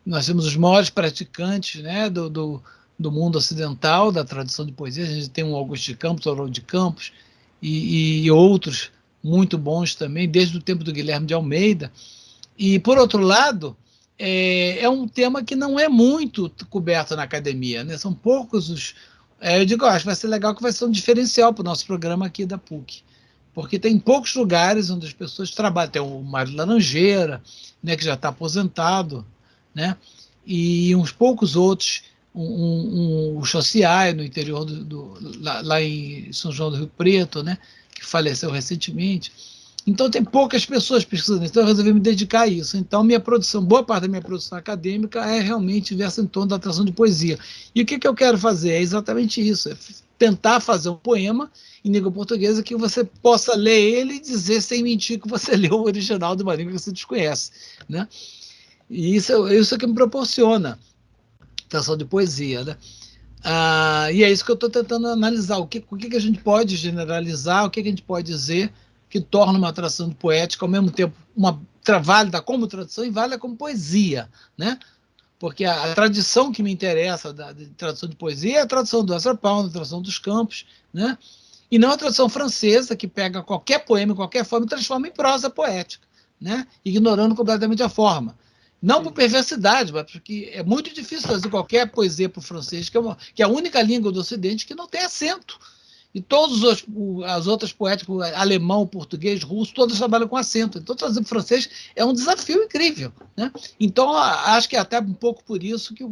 Speaker 3: nós temos os maiores praticantes, né, do mundo ocidental, da tradição de poesia, a gente tem um Augusto de Campos, o Haroldo de Campos, e outros muito bons também, desde o tempo do Guilherme de Almeida. E, por outro lado, é um tema que não é muito coberto na academia, né? São poucos os... eu digo, acho que vai ser legal, que vai ser um diferencial para o nosso programa aqui da PUC, porque tem poucos lugares onde as pessoas trabalham. Tem o Mário Laranjeira, né, que já está aposentado, né? E uns poucos outros, o Chociai, no interior lá em São João do Rio Preto, né, que faleceu recentemente. Então, tem poucas pessoas pesquisando, então eu resolvi me dedicar a isso. Então, boa parte da minha produção acadêmica realmente versa em torno da tradução de poesia. E o que eu quero fazer? É exatamente isso, tentar fazer um poema em língua portuguesa que você possa ler ele e dizer sem mentir que você leu o original de uma língua que você desconhece, né? E isso é que me proporciona tradução de poesia, né? E é isso que eu estou tentando analisar. O que a gente pode generalizar, o que a gente pode dizer que torna uma tradução poética, ao mesmo tempo, válida como tradução e válida como poesia, né? Porque a tradição que me interessa de tradução de poesia é a tradução do Ezra Pound, a tradução dos Campos, né? E não a tradução francesa, que pega qualquer poema, qualquer forma, e transforma em prosa poética, né? Ignorando completamente a forma. Não por perversidade, mas porque é muito difícil fazer qualquer poesia para o francês, que é a única língua do Ocidente que não tem acento. E todas as outras poéticas, alemão, português, russo, todas trabalham com acento. Então, traduzir para o francês é um desafio incrível, né? Então, acho que é até um pouco por isso que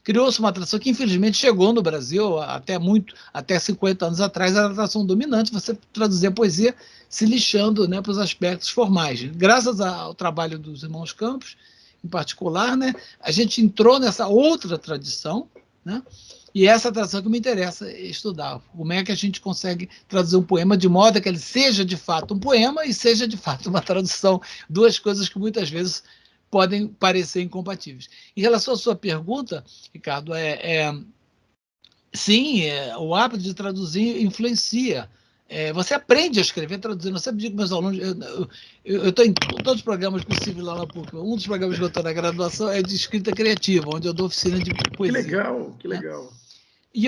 Speaker 3: criou-se uma tradução que, infelizmente, chegou no Brasil até 50 anos atrás, era a tradução dominante, você traduzir a poesia se lixando, né, para os aspectos formais. Graças ao trabalho dos irmãos Campos, em particular, né, a gente entrou nessa outra tradição, né? E essa tradução que me interessa estudar. Como é que a gente consegue traduzir um poema de modo que ele seja de fato um poema e seja de fato uma tradução, duas coisas que muitas vezes podem parecer incompatíveis. Em relação à sua pergunta, Ricardo, sim, o hábito de traduzir influencia. Você aprende a escrever traduzindo. Eu sempre digo para meus alunos, eu estou em todos os programas possíveis lá na PUC. Um dos programas que eu estou na graduação é de escrita criativa, onde eu dou oficina de poesia.
Speaker 2: Que legal.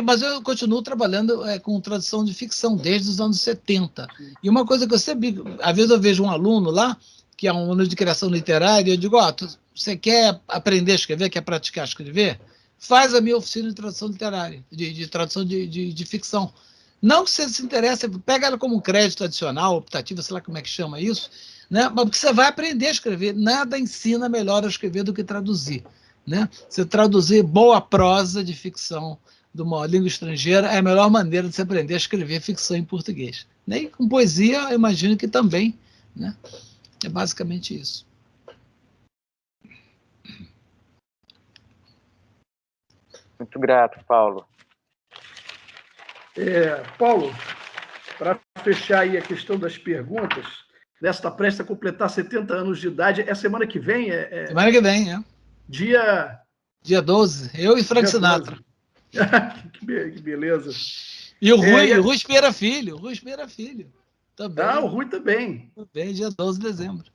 Speaker 3: Mas eu continuo trabalhando com tradução de ficção desde os anos 70. E uma coisa que eu sempre... Às vezes eu vejo um aluno lá, que é um aluno de criação literária, e eu digo, você quer aprender a escrever, quer praticar a escrever? Faz a minha oficina de tradução literária, de tradução de ficção. Não que você se interesse, pega ela como um crédito adicional, optativo, sei lá como é que chama isso, né? Mas porque você vai aprender a escrever. Nada ensina melhor a escrever do que traduzir, né? Você traduzir boa prosa de ficção de uma língua estrangeira é a melhor maneira de se aprender a escrever ficção em português. E com poesia, eu imagino que também, né? É basicamente isso.
Speaker 1: Muito grato, Paulo.
Speaker 2: Paulo, para fechar aí a questão das perguntas, está prestes a completar 70 anos de idade. É semana que vem?
Speaker 3: Semana que vem, Dia 12, eu e Frank Sinatra.
Speaker 2: Que beleza.
Speaker 3: E o Rui Espera Filho. Também.
Speaker 2: O Rui também.
Speaker 3: Também, dia 12 de dezembro.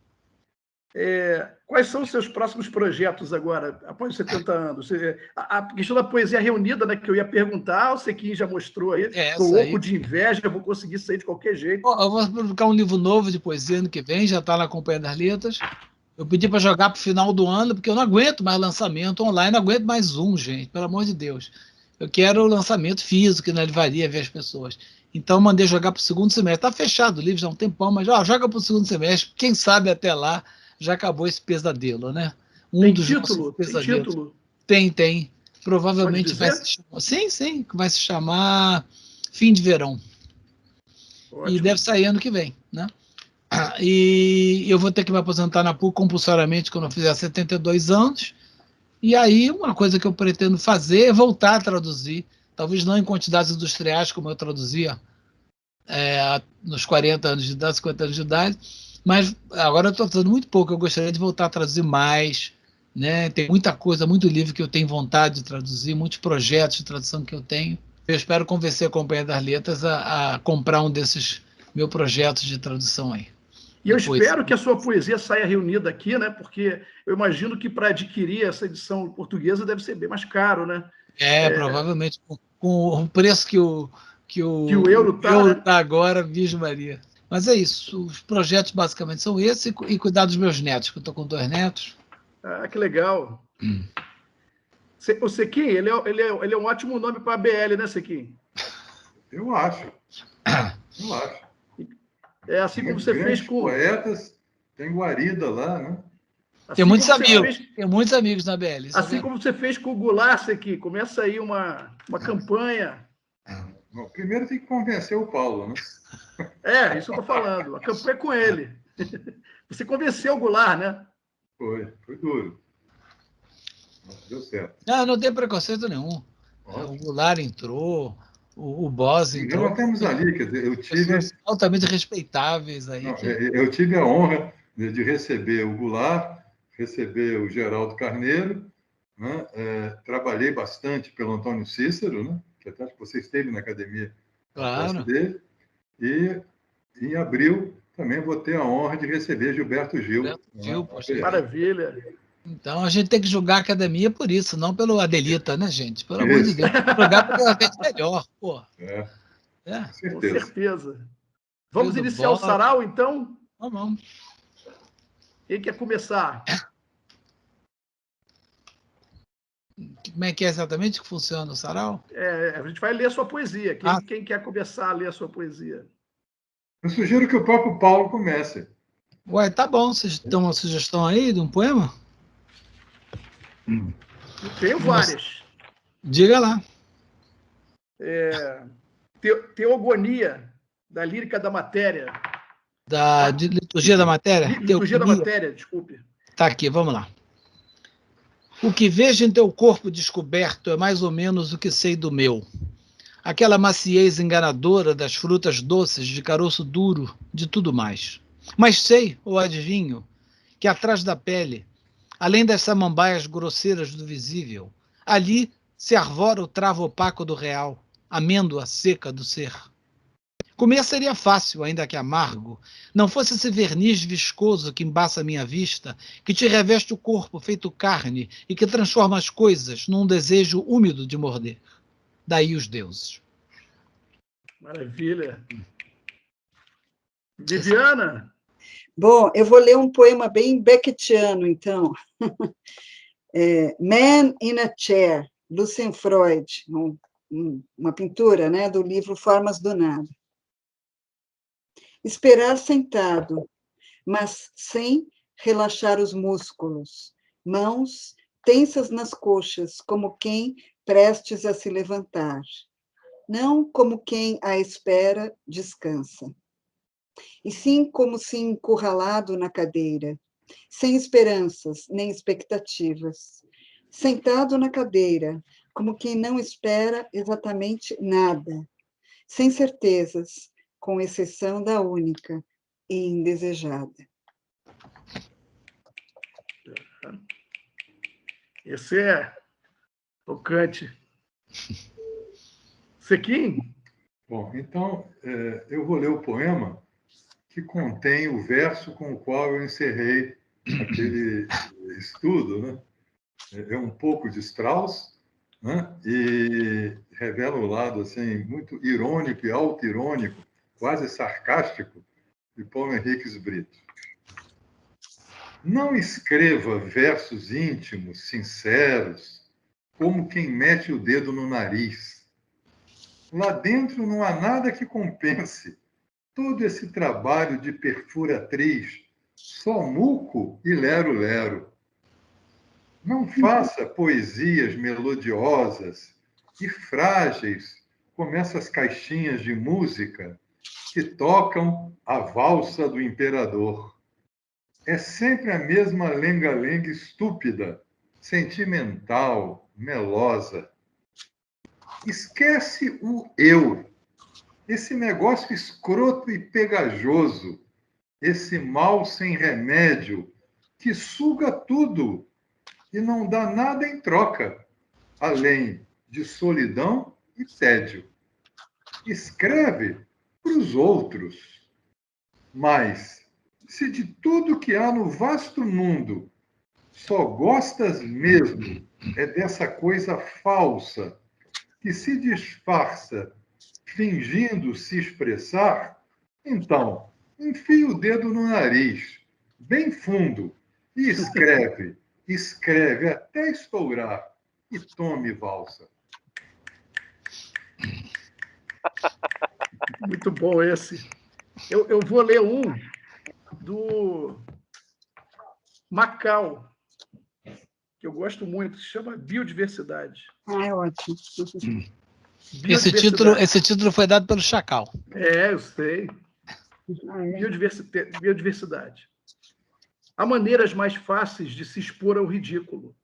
Speaker 2: Quais são os seus próximos projetos agora, após os 70 anos? A questão da poesia reunida, né, que eu ia perguntar, o Sequim já mostrou aí. Estou louco de inveja, eu vou conseguir sair de qualquer jeito.
Speaker 3: Eu vou publicar um livro novo de poesia ano que vem, já está na Companhia das Letras. Eu pedi para jogar para o final do ano, porque eu não aguento mais lançamento online, não aguento mais gente, pelo amor de Deus. Eu quero o lançamento físico na livraria, ver as pessoas. Então, eu mandei jogar para o segundo semestre. Está fechado o livro já há um tempão, mas joga para o segundo semestre. Quem sabe até lá já acabou esse pesadelo, né?
Speaker 2: Tem título? Tem título?
Speaker 3: Tem. Provavelmente vai se chamar... Sim, vai se chamar Fim de Verão. Ótimo. E deve sair ano que vem, né? E eu vou ter que me aposentar na PUC compulsoriamente quando eu fizer 72 anos. E aí, uma coisa que eu pretendo fazer é voltar a traduzir, talvez não em quantidades industriais, como eu traduzia nos 40 anos de idade, 50 anos de idade, mas agora eu estou traduzendo muito pouco, eu gostaria de voltar a traduzir mais, né? Tem muita coisa, muito livro que eu tenho vontade de traduzir, muitos projetos de tradução que eu tenho. Eu espero convencer a Companhia das Letras a comprar um desses meus projetos de tradução aí.
Speaker 2: E eu espero que a sua poesia saia reunida aqui, né? Porque eu imagino que para adquirir essa edição portuguesa deve ser bem mais caro, né?
Speaker 3: Provavelmente com o preço que o
Speaker 2: euro está, né?
Speaker 3: agora, Virgem Maria. Mas é isso, os projetos basicamente são esses e cuidar dos meus netos, que eu estou com 2 netos.
Speaker 2: Ah, que legal. O Sequim, ele é um ótimo nome para a BL, né, Sequim?
Speaker 5: Eu acho.
Speaker 2: É assim como você fez com...
Speaker 5: poetas, tem guarida lá, né?
Speaker 3: Tem muitos amigos. Tem muitos amigos na BL.
Speaker 2: Assim como você fez com o Goulart, Sequim, começa aí uma campanha.
Speaker 5: Bom, primeiro tem que convencer o Paulo, né?
Speaker 2: Isso eu estou falando. A campanha é com ele. Você convenceu o Goulart, né?
Speaker 5: Foi duro. Mas deu certo.
Speaker 3: Não tem preconceito nenhum. O Goulart entrou, o Boss entrou.
Speaker 5: Nós temos ali, quer dizer, eu tive...
Speaker 3: Pessoas altamente respeitáveis aí.
Speaker 5: Eu tive a honra de receber o Goulart, receber o Geraldo Carneiro, né? Trabalhei bastante pelo Antônio Cícero, né? Que até acho que você esteve na academia dele, e em abril também vou ter a honra de receber Gilberto Gil.
Speaker 2: Poxa, maravilha.
Speaker 3: Então a gente tem que julgar a academia por isso, não pelo Adelita, né, gente? Pelo amor de Deus. Jogar porque ela fez melhor, pô.
Speaker 2: Com certeza. Vamos iniciar o sarau, então?
Speaker 3: Vamos.
Speaker 2: Quem quer começar?
Speaker 3: Como é que é exatamente que funciona o sarau?
Speaker 2: A gente vai ler a sua poesia. Quem quer começar a ler a sua poesia?
Speaker 5: Eu sugiro que o próprio Paulo comece.
Speaker 3: Ué, tá bom. Vocês têm uma sugestão aí de um poema?
Speaker 2: Tenho várias.
Speaker 3: Diga lá.
Speaker 2: Teogonia, da Lírica da Matéria.
Speaker 3: De Liturgia da Matéria?
Speaker 2: Liturgia da Matéria, desculpe.
Speaker 3: Tá aqui, vamos lá. O que vejo em teu corpo descoberto é mais ou menos o que sei do meu. Aquela maciez enganadora das frutas doces, de caroço duro, de tudo mais. Mas sei, ou adivinho, que atrás da pele, além das samambaias grosseiras do visível, ali se arvora o travo opaco do real, amêndoa seca do ser. Comer seria fácil, ainda que amargo, não fosse esse verniz viscoso que embaça minha vista, que te reveste o corpo feito carne e que transforma as coisas num desejo úmido de morder. Daí os deuses.
Speaker 2: Maravilha. Viviana?
Speaker 4: Bom, eu vou ler um poema bem beckettiano, então. Man in a Chair, Lucian Freud, uma pintura, né, do livro Formas do Nada. Esperar sentado, mas sem relaxar os músculos, mãos tensas nas coxas, como quem prestes a se levantar, não como quem à espera descansa, e sim como se encurralado na cadeira, sem esperanças nem expectativas, sentado na cadeira, como quem não espera exatamente nada, sem certezas, com exceção da única e indesejada.
Speaker 2: Esse é tocante. Sequim?
Speaker 5: Bom, então, eu vou ler o poema que contém o verso com o qual eu encerrei aquele estudo, né? É um pouco de Strauss, né? E revela o lado assim, muito irônico e auto-irônico, quase sarcástico, de Paulo Henriques Brito. Não escreva versos íntimos, sinceros, como quem mete o dedo no nariz. Lá dentro não há nada que compense todo esse trabalho de perfuratriz, só muco e lero-lero. Não faça poesias melodiosas e frágeis como essas caixinhas de música que tocam a valsa do imperador. É sempre a mesma lenga-lenga estúpida, sentimental, melosa. Esquece o eu, esse negócio escroto e pegajoso, esse mal sem remédio que suga tudo e não dá nada em troca, além de solidão e tédio. Escreve para os outros, mas se de tudo que há no vasto mundo só gostas mesmo é dessa coisa falsa que se disfarça fingindo se expressar, então, enfia o dedo no nariz, bem fundo, e escreve, escreve até estourar, e tome valsa.
Speaker 2: Muito bom esse. Eu vou ler um do Macau, que eu gosto muito, se chama Biodiversidade.
Speaker 4: É ótimo.
Speaker 3: Esse título foi dado pelo Chacal.
Speaker 2: Eu sei. Biodiversidade. Há maneiras mais fáceis de se expor ao ridículo,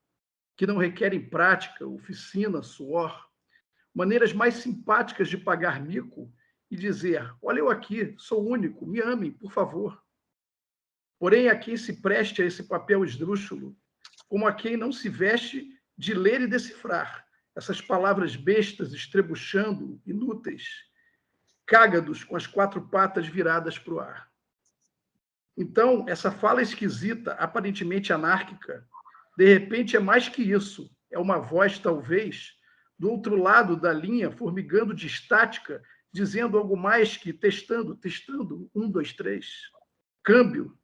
Speaker 2: que não requerem prática, oficina, suor. Maneiras mais simpáticas de pagar mico e dizer: olha eu aqui, sou único, me amem, por favor. Porém, a quem se preste a esse papel esdrúxulo, como a quem não se veste de ler e decifrar essas palavras bestas estrebuchando, inúteis, cágados com as 4 patas viradas para o ar. Então, essa fala esquisita, aparentemente anárquica, de repente é mais que isso, é uma voz, talvez, do outro lado da linha, formigando de estática, dizendo algo mais que testando, 1, 2, 3, câmbio.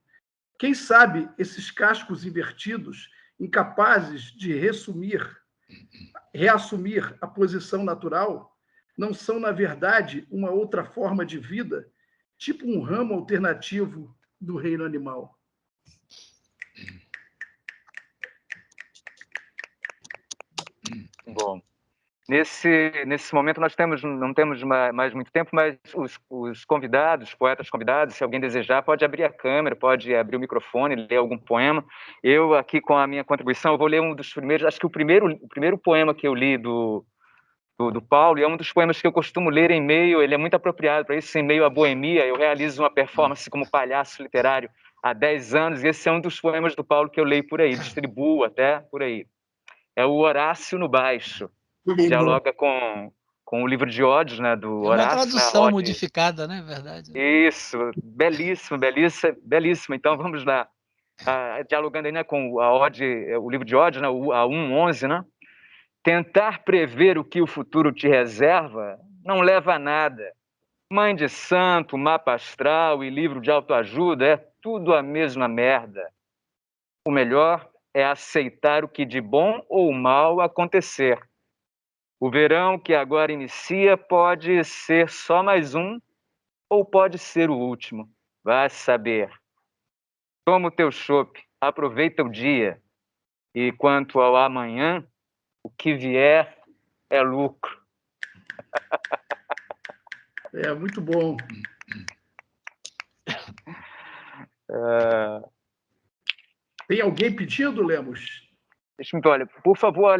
Speaker 2: Quem sabe esses cascos invertidos, incapazes de reassumir a posição natural, não são, na verdade, uma outra forma de vida, tipo um ramo alternativo do reino animal.
Speaker 1: Bom, nesse momento nós não temos mais muito tempo, mas os convidados, os poetas convidados, se alguém desejar, pode abrir a câmera, pode abrir o microfone, ler algum poema. Eu, aqui com a minha contribuição, eu vou ler um dos primeiros, acho que o primeiro poema que eu li do Paulo, e é um dos poemas que eu costumo ler em meio, ele é muito apropriado para isso, em meio à boemia. Eu realizo uma performance como palhaço literário há 10 anos, e esse é um dos poemas do Paulo que eu leio por aí, distribuo até por aí. É o Horácio no Baixo. Dialoga com o livro de ódios, né, do Horácio.
Speaker 3: É uma tradução modificada, né? Verdade.
Speaker 1: Isso, belíssimo, belíssimo, belíssimo. Então, vamos lá. Dialogando aí, né, com o livro de ódios, né, a 1:11, né? Tentar prever o que o futuro te reserva não leva a nada. Mãe de santo, mapa astral e livro de autoajuda é tudo a mesma merda. O melhor é aceitar o que de bom ou mal acontecer. O verão que agora inicia pode ser só mais um ou pode ser o último. Vai saber. Toma o teu chopp, aproveita o dia. E quanto ao amanhã, o que vier é lucro.
Speaker 2: Muito bom. Tem alguém pedindo, Lemos?
Speaker 1: Olha, por favor,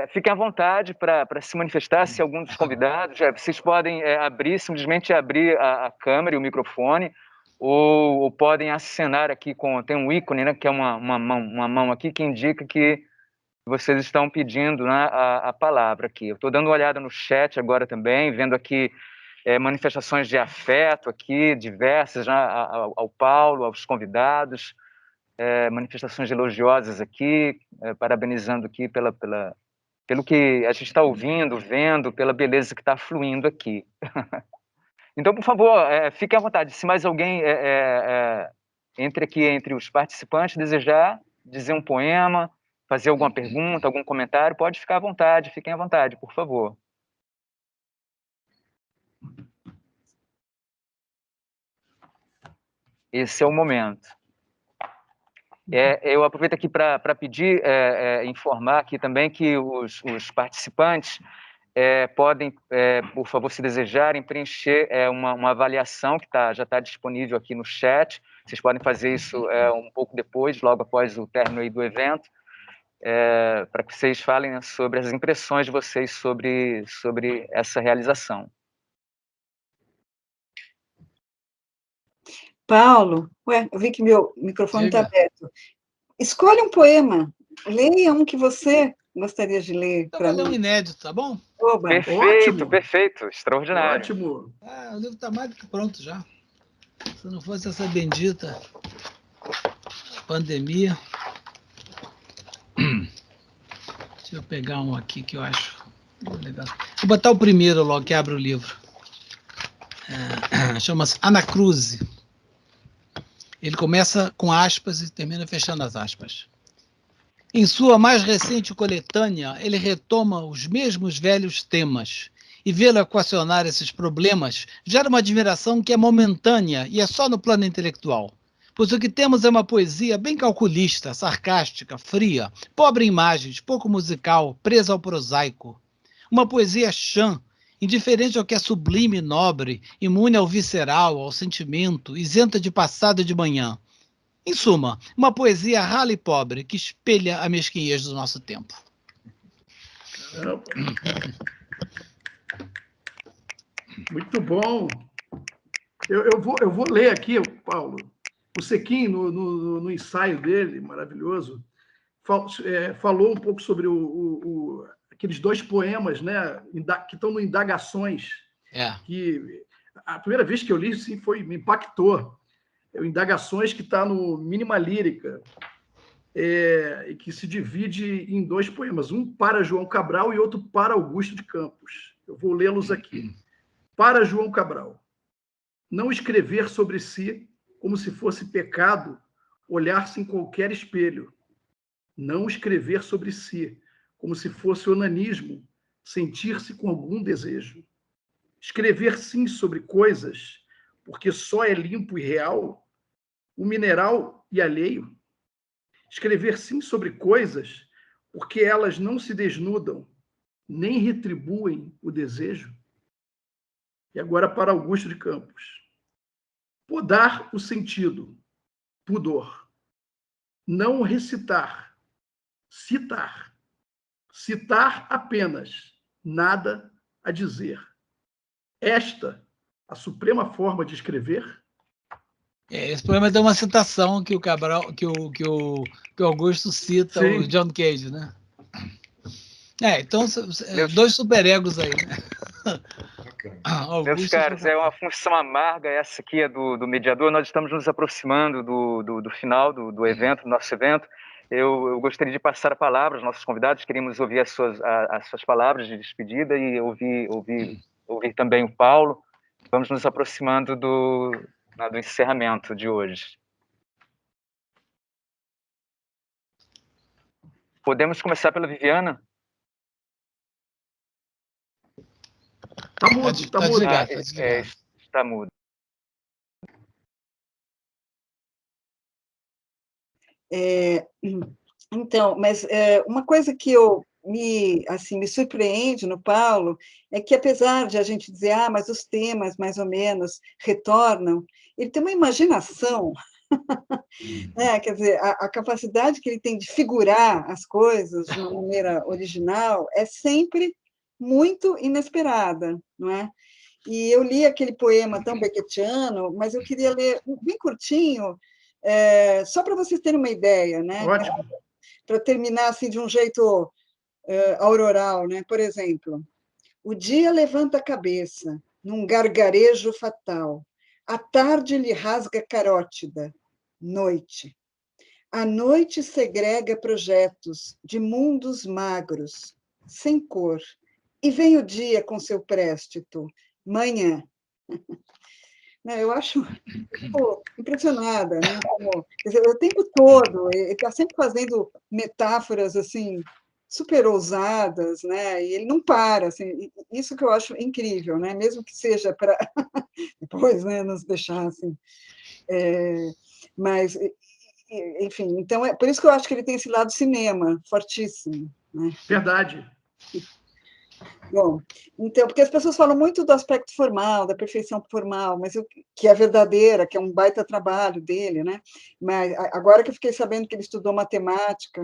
Speaker 1: fiquem à vontade para se manifestar, se algum dos convidados, vocês podem simplesmente abrir a câmera e o microfone, ou podem acenar aqui, tem um ícone, né, que é uma mão aqui, que indica que vocês estão pedindo, né, a palavra aqui. Eu estou dando uma olhada no chat agora também, vendo aqui manifestações de afeto aqui, diversas, né, ao Paulo, aos convidados, manifestações elogiosas aqui, parabenizando aqui pelo que a gente está ouvindo, vendo, pela beleza que está fluindo aqui. Então, por favor, fiquem à vontade. Se mais alguém entre os participantes desejar dizer um poema, fazer alguma pergunta, algum comentário, pode ficar à vontade, fiquem à vontade, por favor. Esse é o momento. Eu aproveito aqui para pedir, informar aqui também que os participantes podem, por favor, se desejarem, preencher uma avaliação que já está disponível aqui no chat. Vocês podem fazer isso um pouco depois, logo após o término aí do evento, para que vocês falem, né, sobre as impressões de vocês sobre essa realização.
Speaker 4: Paulo, eu vi que meu microfone está aberto. Escolhe um poema, leia um que você gostaria de ler para mim.
Speaker 3: Um inédito, tá bom?
Speaker 1: Oba. Perfeito, ótimo. Perfeito, extraordinário.
Speaker 2: Ótimo.
Speaker 3: O livro está mais do que pronto já. Se não fosse essa bendita pandemia... Deixa eu pegar um aqui que eu acho legal. Vou botar o primeiro logo que abre o livro. Chama-se Anacruze. Ele começa com aspas e termina fechando as aspas. Em sua mais recente coletânea, ele retoma os mesmos velhos temas, e vê-lo equacionar esses problemas gera uma admiração que é momentânea e é só no plano intelectual. Pois o que temos é uma poesia bem calculista, sarcástica, fria, pobre em imagens, pouco musical, presa ao prosaico. Uma poesia chã, indiferente ao que é sublime e nobre, imune ao visceral, ao sentimento, isenta de passado e de manhã. Em suma, uma poesia rala e pobre que espelha a mesquinhez do nosso tempo.
Speaker 2: Muito bom. Eu vou ler aqui, Paulo. O Sequin, no ensaio dele, maravilhoso, falou um pouco sobre aqueles 2 poemas, né, que estão no Indagações. Que a primeira vez que eu li, sim, me impactou. É o Indagações, que está no Mínima Lírica, e que se divide em 2 poemas, um para João Cabral e outro para Augusto de Campos. Eu vou lê-los aqui. Para João Cabral. Não escrever sobre si como se fosse pecado olhar-se em qualquer espelho. Não escrever sobre si como se fosse onanismo sentir-se com algum desejo. Escrever, sim, sobre coisas, porque só é limpo e real o mineral e alheio. Escrever, sim, sobre coisas, porque elas não se desnudam, nem retribuem o desejo. E agora para Augusto de Campos. Podar o sentido, pudor. Não recitar, citar. Citar apenas, nada a dizer. Esta, a suprema forma de escrever?
Speaker 3: Esse poema tem uma citação que o Cabral, que o Augusto cita, sim, o John Cage, né? Então, 2 superegos aí, né?
Speaker 1: Meus caros, é uma função amarga essa aqui, é do mediador. Nós estamos nos aproximando do final do evento, do nosso evento. Eu gostaria de passar a palavra aos nossos convidados, queríamos ouvir as suas palavras de despedida e ouvir também o Paulo. Vamos nos aproximando do encerramento de hoje. Podemos começar pela Viviana?
Speaker 2: Está mudo, está mudo.
Speaker 1: Está mudo.
Speaker 4: Então, mas uma coisa que me surpreende no Paulo é que, apesar de a gente dizer, mas os temas, mais ou menos, retornam, ele tem uma imaginação, quer dizer, a capacidade que ele tem de figurar as coisas de uma maneira original é sempre muito inesperada, não é? E eu li aquele poema tão beckettiano, mas eu queria ler bem curtinho, só para vocês terem uma ideia, né?
Speaker 2: Ótimo.
Speaker 4: Para terminar assim de um jeito auroral, né? Por exemplo, o dia levanta a cabeça num gargarejo fatal, a tarde lhe rasga carótida, noite. A noite segrega projetos de mundos magros, sem cor, e vem o dia com seu préstito, manhã. Eu acho impressionada, né? Quer dizer, o tempo todo, ele está sempre fazendo metáforas assim super ousadas, né? E ele não para, assim, isso que eu acho incrível, né? Mesmo que seja para depois, né, nos deixar assim. Mas, enfim, então é por isso que eu acho que ele tem esse lado cinema fortíssimo, né?
Speaker 2: Verdade.
Speaker 4: Bom, então, porque as pessoas falam muito do aspecto formal, da perfeição formal, mas que é verdadeira, que é um baita trabalho dele, né? Mas agora que eu fiquei sabendo que ele estudou matemática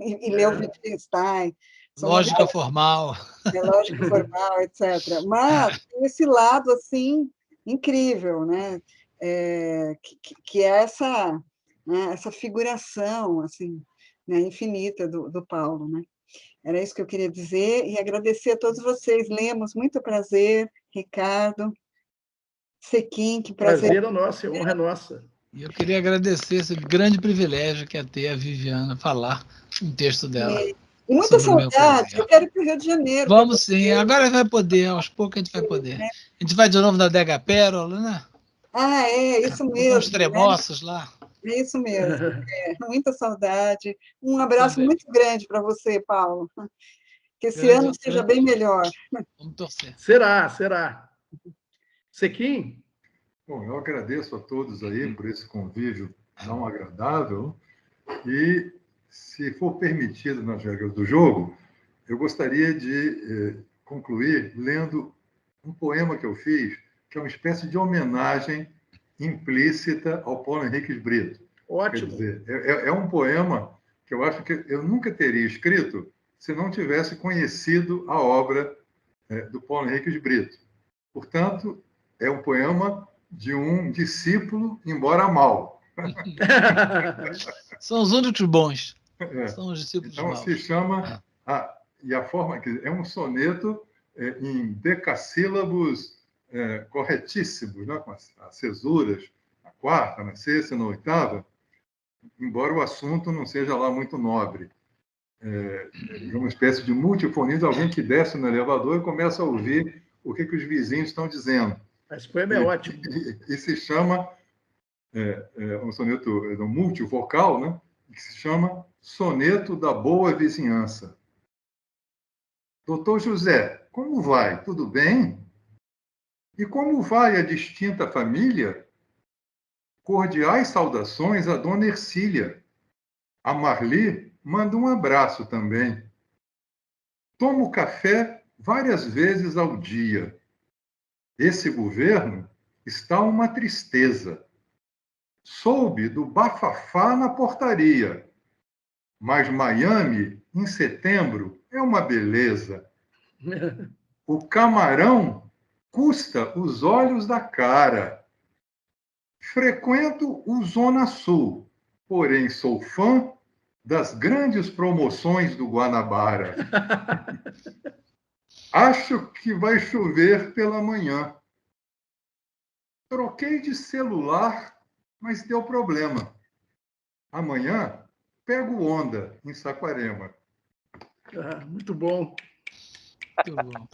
Speaker 4: e leu Wittgenstein...
Speaker 3: Lógica formal.
Speaker 4: Lógica formal, etc. Mas tem esse lado, assim, incrível, né? Que é essa figuração, assim, né, infinita do Paulo, né? Era isso que eu queria dizer, e agradecer a todos vocês. Lemos, muito prazer, Ricardo. Sequim, que prazer.
Speaker 2: Prazer é nosso, a honra é nossa.
Speaker 3: E eu queria agradecer esse grande privilégio que é ter a Viviana falar um texto dela.
Speaker 4: E muita saudade, eu quero ir para o Rio de Janeiro.
Speaker 3: Vamos sim, agora vai poder, aos poucos a gente vai poder. A gente vai de novo na Adega Pérola, né?
Speaker 4: Isso mesmo.
Speaker 3: Uns tremoços, né? Lá.
Speaker 4: É isso mesmo, muita saudade. Um abraço também muito grande para você, Paulo. Que esse ano seja bem melhor.
Speaker 3: Vamos torcer.
Speaker 2: Será. Sequim?
Speaker 5: Bom, eu agradeço a todos aí por esse convívio tão agradável e, se for permitido nas regras do jogo, eu gostaria de concluir lendo um poema que eu fiz, que é uma espécie de homenagem implícita ao Paulo Henriques Brito.
Speaker 2: Ótimo.
Speaker 5: Quer dizer, é um poema que eu acho que eu nunca teria escrito se não tivesse conhecido a obra do Paulo Henriques Brito. Portanto, é um poema de um discípulo, embora mau.
Speaker 3: São os únicos bons. São os discípulos
Speaker 5: então,
Speaker 3: maus.
Speaker 5: Se chama... e a forma... É um soneto em decassílabos corretíssimos, né? Com as cesuras, na quarta, na sexta, na oitava, embora o assunto não seja lá muito nobre. É uma espécie de multifonismo, alguém que desce no elevador e começa a ouvir o que os vizinhos estão dizendo.
Speaker 2: Esse poema é ótimo.
Speaker 5: E se chama, um soneto multivocal, né? Que se chama Soneto da Boa Vizinhança. Doutor José, como vai? Tudo bem? E como vai a distinta família? Cordiais saudações à dona Ercília. A Marli manda um abraço também. Tomo café várias vezes ao dia. Esse governo está uma tristeza. Soube do bafafá na portaria. Mas Miami, em setembro, é uma beleza. O camarão custa os olhos da cara. Frequento o Zona Sul, porém sou fã das grandes promoções do Guanabara. Acho que vai chover pela manhã. Troquei de celular, mas deu problema. Amanhã pego onda em Saquarema.
Speaker 2: Muito bom.
Speaker 3: Muito bom.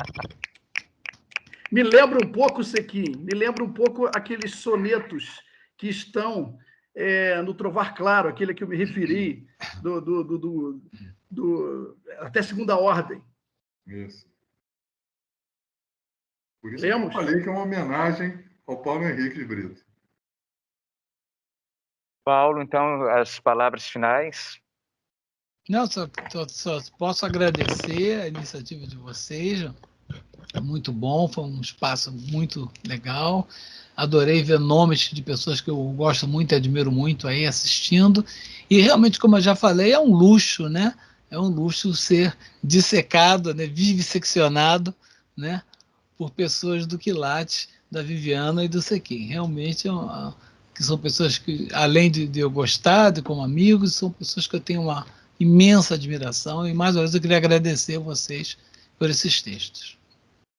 Speaker 2: Me lembra um pouco, Sequim, me lembra um pouco aqueles sonetos que estão no Trovar Claro, aquele que eu me referi, até Segunda Ordem.
Speaker 5: Isso. Por isso que eu falei que é uma homenagem ao Paulo Henriques Brito.
Speaker 1: Paulo, então, as palavras finais.
Speaker 3: Não, só posso agradecer a iniciativa de vocês. É muito bom, foi um espaço muito legal. Adorei ver nomes de pessoas que eu gosto muito e admiro muito aí assistindo. E realmente, como eu já falei, é um luxo, né? É um luxo ser dissecado, né? Viviseccionado, né? Por pessoas do quilate, da Viviana e do Sequim. Realmente que são pessoas que, além de eu gostar, como amigos, são pessoas que eu tenho uma imensa admiração. E mais uma vez eu queria agradecer a vocês por esses textos.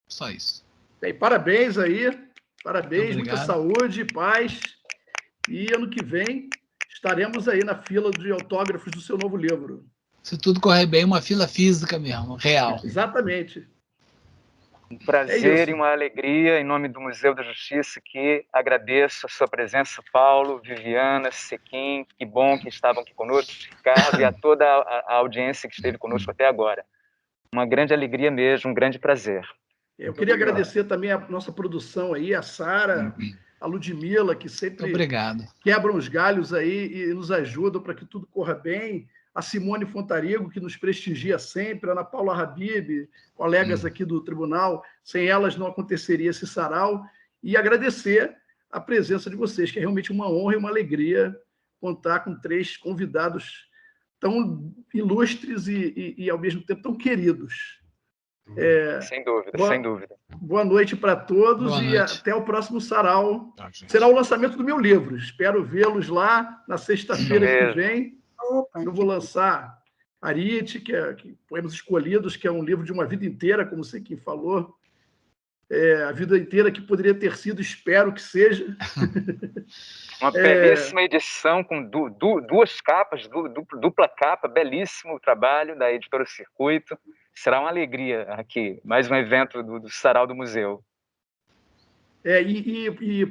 Speaker 3: Só isso.
Speaker 2: Bem, parabéns aí, parabéns, muita saúde, paz. E ano que vem estaremos aí na fila de autógrafos do seu novo livro.
Speaker 3: Se tudo correr bem, uma fila física mesmo, real.
Speaker 2: Exatamente.
Speaker 1: Um prazer e uma alegria, em nome do Museu da Justiça, que agradeço a sua presença, Paulo, Viviana, Sequim, que bom que estavam aqui conosco, Ricardo, e a toda a audiência que esteve conosco até agora. Uma grande alegria mesmo, um grande prazer.
Speaker 2: Eu queria agradecer também a nossa produção aí, a Sara, a Ludmila, que sempre quebram os galhos aí e nos ajudam para que tudo corra bem. A Simone Fontarigo, que nos prestigia sempre, a Ana Paula Habib, colegas aqui do tribunal, sem elas não aconteceria esse sarau. E agradecer a presença de vocês, que é realmente uma honra e uma alegria contar com 3 convidados tão ilustres e ao mesmo tempo, tão queridos.
Speaker 1: Sem dúvida, sem dúvida.
Speaker 2: Boa noite para todos e até o próximo sarau. Será o lançamento do meu livro. Espero vê-los lá na sexta-feira que vem. Eu vou lançar Ariete, que Poemas Escolhidos, que é um livro de uma vida inteira, como o Sequim falou. a vida inteira que poderia ter sido, espero que seja.
Speaker 1: Uma belíssima edição com duas capas, dupla capa, belíssimo trabalho da editora Circuito. Será uma alegria aqui, mais um evento do Sarau do Museu.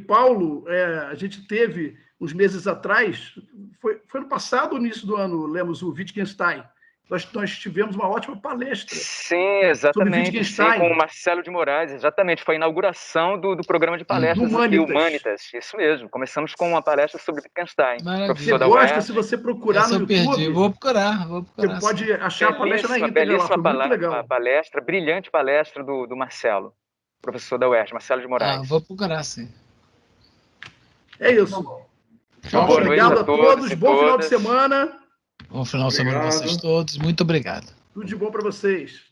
Speaker 2: Paulo, a gente teve, uns meses atrás, foi no passado ou no início do ano, Lemos, o Wittgenstein. Nós tivemos uma ótima palestra.
Speaker 1: Sim, exatamente. Sim, com o Marcelo de Moraes, exatamente. Foi a inauguração do programa de palestras aqui, Humanitas. Isso mesmo. Começamos com uma palestra sobre Wittgenstein.
Speaker 2: Você gosta, se você procurar no YouTube...
Speaker 3: Vou procurar.
Speaker 2: Você pode achar a palestra na íntegra lá, foi muito legal.
Speaker 1: Palestra, brilhante palestra do Marcelo, professor da UERJ, Marcelo de Moraes.
Speaker 3: Vou procurar, sim.
Speaker 2: É isso.
Speaker 1: Então,
Speaker 2: obrigado a todos. Bom final de semana.
Speaker 3: Bom final de semana para vocês todos. Muito obrigado.
Speaker 2: Tudo de bom para vocês.